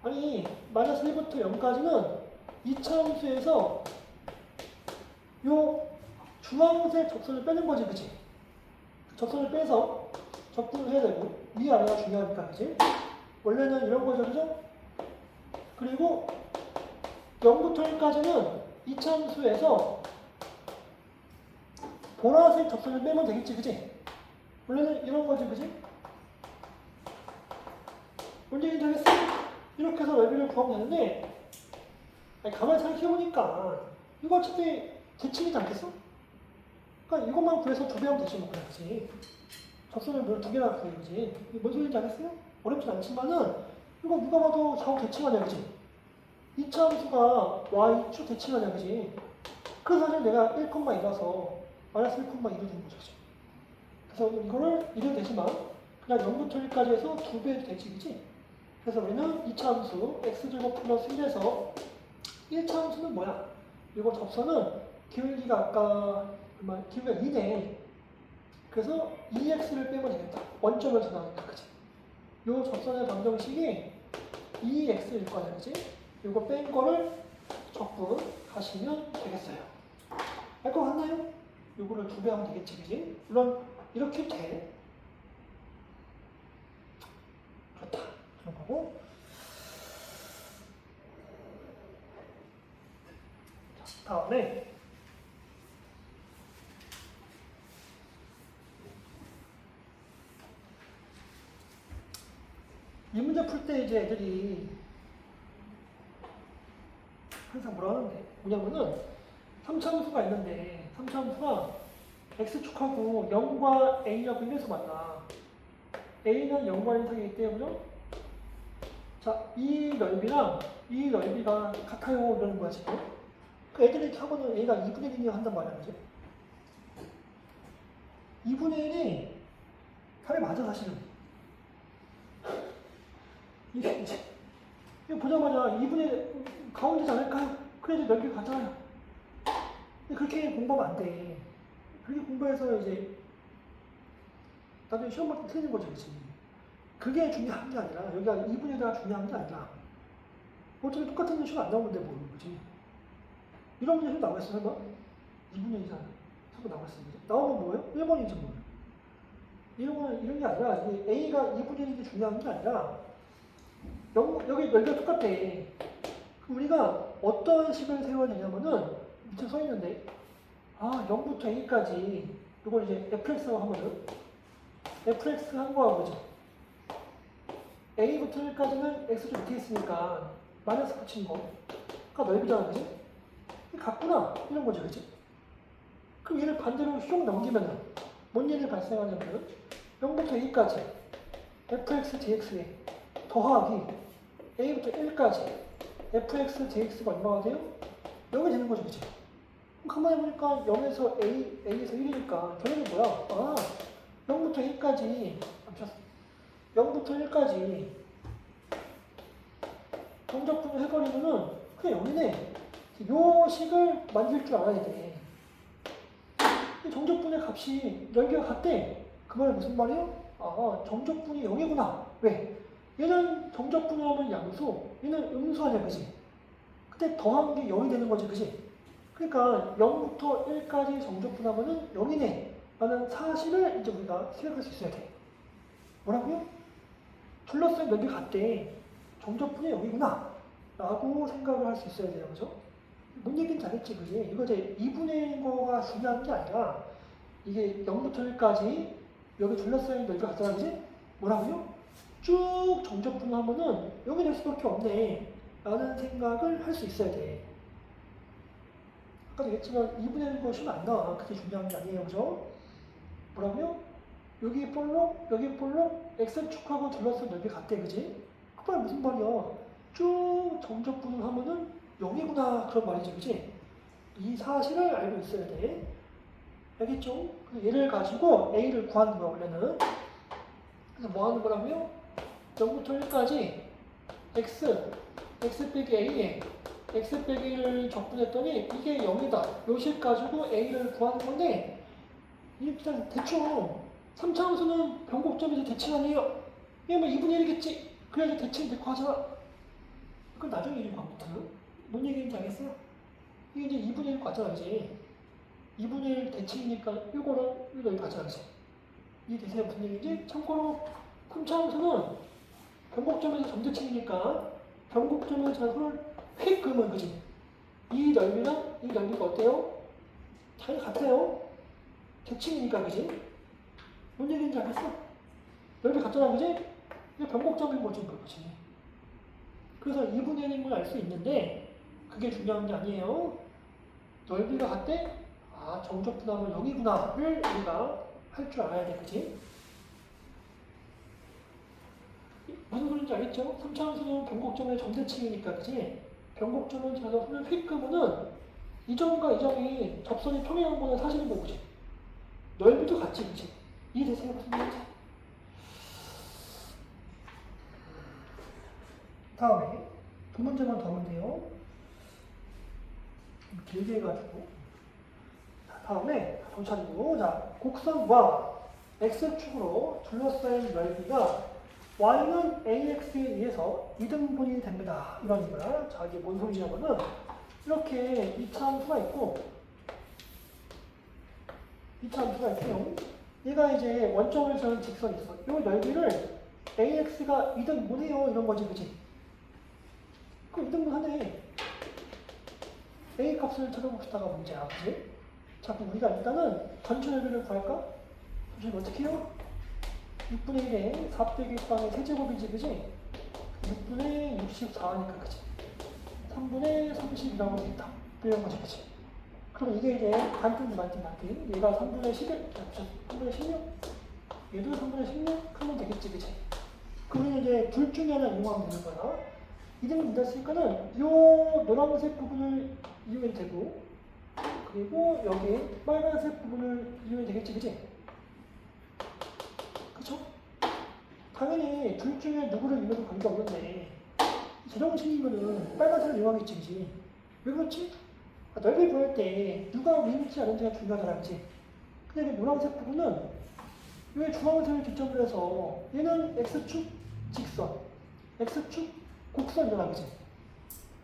아니 마이너스 1부터 0까지는 2차 함수에서 요 주황색 접선을 빼는 거지 그치? 접선을 빼서 적분을 해야 되고 위아래가 중요하니까 그치? 원래는 이런 거죠 그죠? 그리고 0부터 1까지는 2차 함수에서 보라색 접선을 빼면 되겠지 그치? 원래는 이런 거지 그치? 문제는 되겠어? 이렇게 해서 넓이를 구하면 되는데 가만히 생각해보니까 이거 어차피 대칭이지 않겠어? 그러니까 이것만 구해서 2배 하면 되지 뭐 그래야지. 접선을 뭘 2개나 구해야지. 이게 뭔 소리인지 알겠어요? 어렵진 않지만은 이거 누가 봐도 좌우 대칭하냐 그지? 2차 함수가 y축 대칭하냐 그지? 그래서 사실 내가 1,2라서 마이너스 1,2로 되는 거죠 그지? 그래서 이거를 1은 되지만 그냥 0부터 1까지 해서 2배 해도 되지 그지? 그래서 우리는 2차 함수 x제곱 플러스 1에서 1차 함수는 뭐야? 이거 접선은 기울기가 아까 기울기가 2네. 그래서 2x를 빼면 되겠다. 원점에서 나오니까 그지? 요 접선의 방정식이 2x일 거야 그지? 요거 뺀 거를 적분 하시면 되겠어요. 알 것 같나요? 요거를 2배 하면 되겠지 그지? 물론 이렇게 돼. 좋다. 그런 거고. 다음에 이 문제 풀 때 이제 애들이 항상 뭐라 하는데 뭐냐면은 3차 함수가 있는데 3차 함수가 x축하고 0과 a하고 1에서 만나. a는 0과 1 사이이기 때문에 자, 이 넓이랑 이 넓이가 같아요 이러는 거야 지금. 그 애들이 이렇게 하고는 a가 2분의 1이냐 한단 말이야 그지? 2분의 1이 답이 맞아 사실은. 이게 이거 보자마자 2분의 가운데지 않을까요? 그래야지 넓이가 같잖아요. 근데 그렇게 공부하면 안 돼. 그렇게 공부해서 이제 나중에 시험 볼 때 틀리는 거지 그치? 그게 중요한 게 아니라 여기가 2분의 1가 중요한 게 아니라 어차피 똑같은 문제가 안 나오는데 뭐 그지? 이런 문제 나와 있어 설마? 2분의 2잖아. 설마 나와 있어 나오면 뭐예요? 1번이지 뭐예요? 이런 게 아니라 이게 A가 2분의 1이 중요한 게 아니라 여기 넓이가 똑같대. 그럼 우리가 어떤 식을 세워야 되냐면은 밑에 써 있는데 0부터 A까지 이걸 이제 fx라고 하면은 fx 한 거하고 그죠? A부터 1까지는 x좀 밑에 있으니까 마이너스 붙인 거. 가 넓이잖아 그지? 같구나 이런 거죠 그지? 그럼 얘를 반대로 슉 넘기면은 뭔 일이 발생하냐면 0부터 A까지 fx dx에 더하기 a부터 1까지 fx dx가 얼마가 돼요? 0이 되는 거죠 그치? 그럼 가만히 보니까 0에서 a에서 1이니까 결론이 뭐야? 0부터 a까지 0부터 1까지 정적분을 해버리면은 그냥 0이네. 요 식을 만들 줄 알아야 돼. 이 정적분의 값이 열개가 같대. 그 말은 무슨 말이에요? 아, 정적분이 0이구나. 왜? 얘는 정적분을 하면 양수, 얘는 음수 아니야, 그지? 근데 더한 게 0이 되는 거지, 그지? 그러니까 0부터 1까지 정적분 하면은 0이네. 라는 사실을 이제 우리가 생각할 수 있어야 돼. 뭐라고요? 둘러싸인 넓이 같대. 정적분이 0이구나. 라고 생각을 할 수 있어야 돼요, 그죠? 뭔 얘기인지 알겠지, 그지? 이거 이제 2분의 거가 중요한 게 아니라 이게 0부터 1까지 여기 둘러싸인 넓이가 같잖아, 그지? 뭐라고요? 쭉 정적분하면은 0이 될 수밖에 없네. 라는 생각을 할 수 있어야 돼. 아까도 얘기했지만 2분의 1거 쉬면 안 나와. 그게 중요한 게 아니에요, 그죠? 뭐라고요? 여기 볼록, 여기 볼록, X축하고 둘러싼 넓이 같대, 그지? 그 말 무슨 말이야? 쭉 정적분을 하면은 0이구나. 그런 말이지, 그지? 이 사실을 알고 있어야 돼. 알겠죠? 그래서 얘를 가지고 A를 구하는 거야, 원래는. 그래서 뭐 하는 거라고요? 0부터 1까지 X 빼기 A에 X 빼기 1을 적분했더니 이게 0이다. 요식 가지고 A를 구하는 건데, 이게 그냥 대충 3차함수는 변곡점에서 대칭 아니에요. 이게 뭐 2분의 1이겠지. 그래야지 대칭 됐고 하잖아. 그건 나중에 일인 거거든. 뭔 얘기인지 알겠어요? 이게 이제 2분의 1 같잖아, 이제. 2분의 1 대칭이니까 이거랑 이거 여기 같잖아, 이제. 이해되세요? 무슨 얘기인지? 참고로 3차함수는 변곡점에서 점대칭이니까 변곡점에서 손을 휙 그으면 그지? 이 넓이랑 이 넓이가 어때요? 당연히 같아요. 대칭이니까 그지? 뭔 얘기인지 알겠어? 넓이 같잖아, 그지? 이게 변곡점인 거지, 그렇지. 그래서 2분의 1인 걸 알 수 있는데 그게 중요한 게 아니에요. 넓이가 같대? 아, 정적분하면 0이구나를 우리가 할 줄 알아야 돼, 그지? 무슨 소리인지 알겠죠? 3차함수는 변곡점의 점대칭이니까, 그지? 변곡점을 지나서 손을 휙 끄면은 이 점과 이 점이 접선이 평행한 거는 사실인 거지. 넓이도 같지, 그지? 이해되세요? 무슨 얘기인지? 다음에 두 문제만 더 하면 돼요. 좀 길게 해가지고. 자, 다음에 정차리고, 자, 곡선과 x축으로 둘러싸인 넓이가 y는 ax에 의해서 2등분이 됩니다. 이런 거야. 자, 이게 뭔 소리냐면은 이렇게 2차 함수가 있고 2차 함수가 있고요. 얘가 이제 원점을 저는 직선이 있어. 이 넓이를 ax가 2등분해요. 이런 거지, 그치? 그럼 2등분 하네. a 값을 찾아봅시다가 문제야, 그치? 자, 그럼 우리가 일단은 전체 넓이를 구할까? 선생님 어떻게 해요? 6분의 1에 4 빼기 1빵의 세제곱이지, 그지? 6분의 64니까, 그지? 3분의 30이라고 되겠다. 이런 거지, 그지? 그럼 이게 이제 반띵, 얘가 3분의 11, 3분의 16? 얘도 3분의 16? 하면 되겠지, 그지? 그러면 이제 둘 중에 하나 이용하면 되는 거야. 이등분 됐으니까는 요 노란색 부분을 이용해도 되고, 그리고 여기 빨간색 부분을 이용해도 되겠지, 그지? 그쵸? 당연히 둘 중에 누구를 이용해도 관계없는데 제정신이면은 빨간색을 이용하겠지, 그지? 왜 그렇지? 아, 넓이 구할 때 누가 위인지 아닌지가 중요하잖아, 그지? 근데 이 노란색 부분은 왜 주황색을 기점으로 해서 얘는 x축 직선, x축 곡선이잖아, 그지?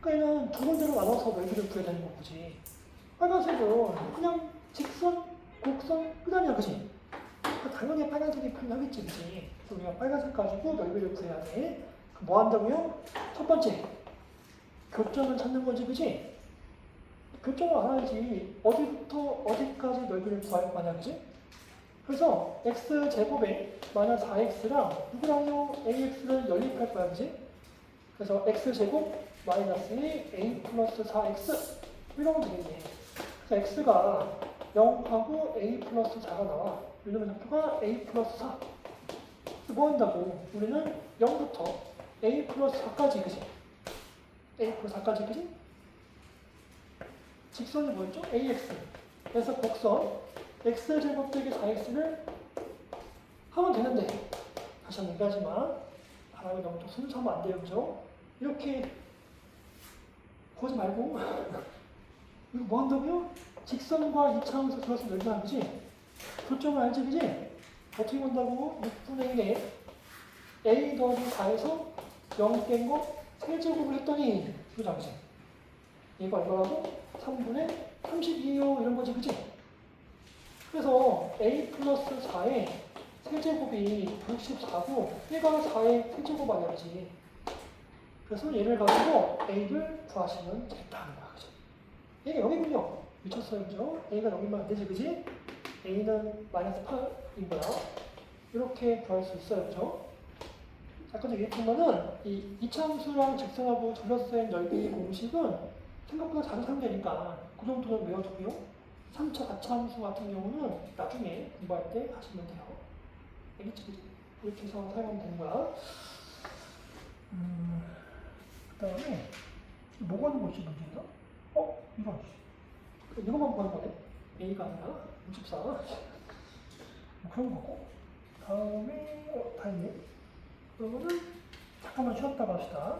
그러니까 얘는 두 번째로 나눠서 넓이를 구해야 되는 거지. 빨간색은 그냥 직선, 곡선, 끝아니야, 그지? 당연히 빨간색이 필요하겠지, 그치? 그래서 우리가 빨간색 가지고 넓이를 구해야 돼. 그럼 뭐 한다고요? 첫 번째, 교점을 찾는 거지, 그치? 교점을 알아야지 어디부터 어디까지 넓이를 구할 거냐, 그치? 그래서 x제곱에 마이너스 4x랑 누구랑요? ax를 연립할 거야, 그치? 그래서 x제곱 마이너스 a 플러스 4x 이러면 되겠네. 그래서 x가 0하고 a 플러스 4가 나와. 이놈의 좌표가 a 플러스 4. 뭐 한다고? 우리는 0부터 a 플러스 4까지, 그지? a 플러스 4까지, 그지? 직선이 뭐였죠? ax. 그래서 곡선 x제곱 빼기 4x를 하면 되는데 다시 한번 얘기하지만 바람이 너무 좀 순수하면 안 돼요. 그죠? 이렇게 보지 말고 이거 뭐 한다고요? 직선과 이차함수 들어서 넓이라는 거지? 교점을 알지, 그지? 어떻게 본다고? 6분의 1에 a 더하기 4에서 0 뺀 거 세제곱을 했더니 이거 알지? 얘가 얼마라고? 3분의 32요 이런 거지, 그지? 그래서 a 플러스 4의 세제곱이 64고 얘가 4의 세제곱 아니야, 그지? 그래서 얘를 가지고 a를 구하시면 되겠다는 거야, 그죠? 얘가 0이군요. 미쳤어요, 그죠? a가 0이면 안 되지, 그지? a는 마이너스 8인 거야. 이렇게 구할 수 있어요, 그죠? 아까도 얘기했지만은 이 이차함수랑 직선하고 둘러싸인 넓이의 공식은 생각보다 자주 사용되니까 그 정도는 외워두고요. 3차 가차함수 같은 경우는 나중에 공부할 때 하시면 돼요. 알겠지? 그지? 이렇게 해서 사용하면 되는 거야. 그 다음에 뭐가 하는 거지, 문제인가? 이런. 이것만 보는 거네. A가 아니라 64. 뭐 그런 거고. 다음에 다 했네. 그러면은 잠깐만 쉬었다 갑시다.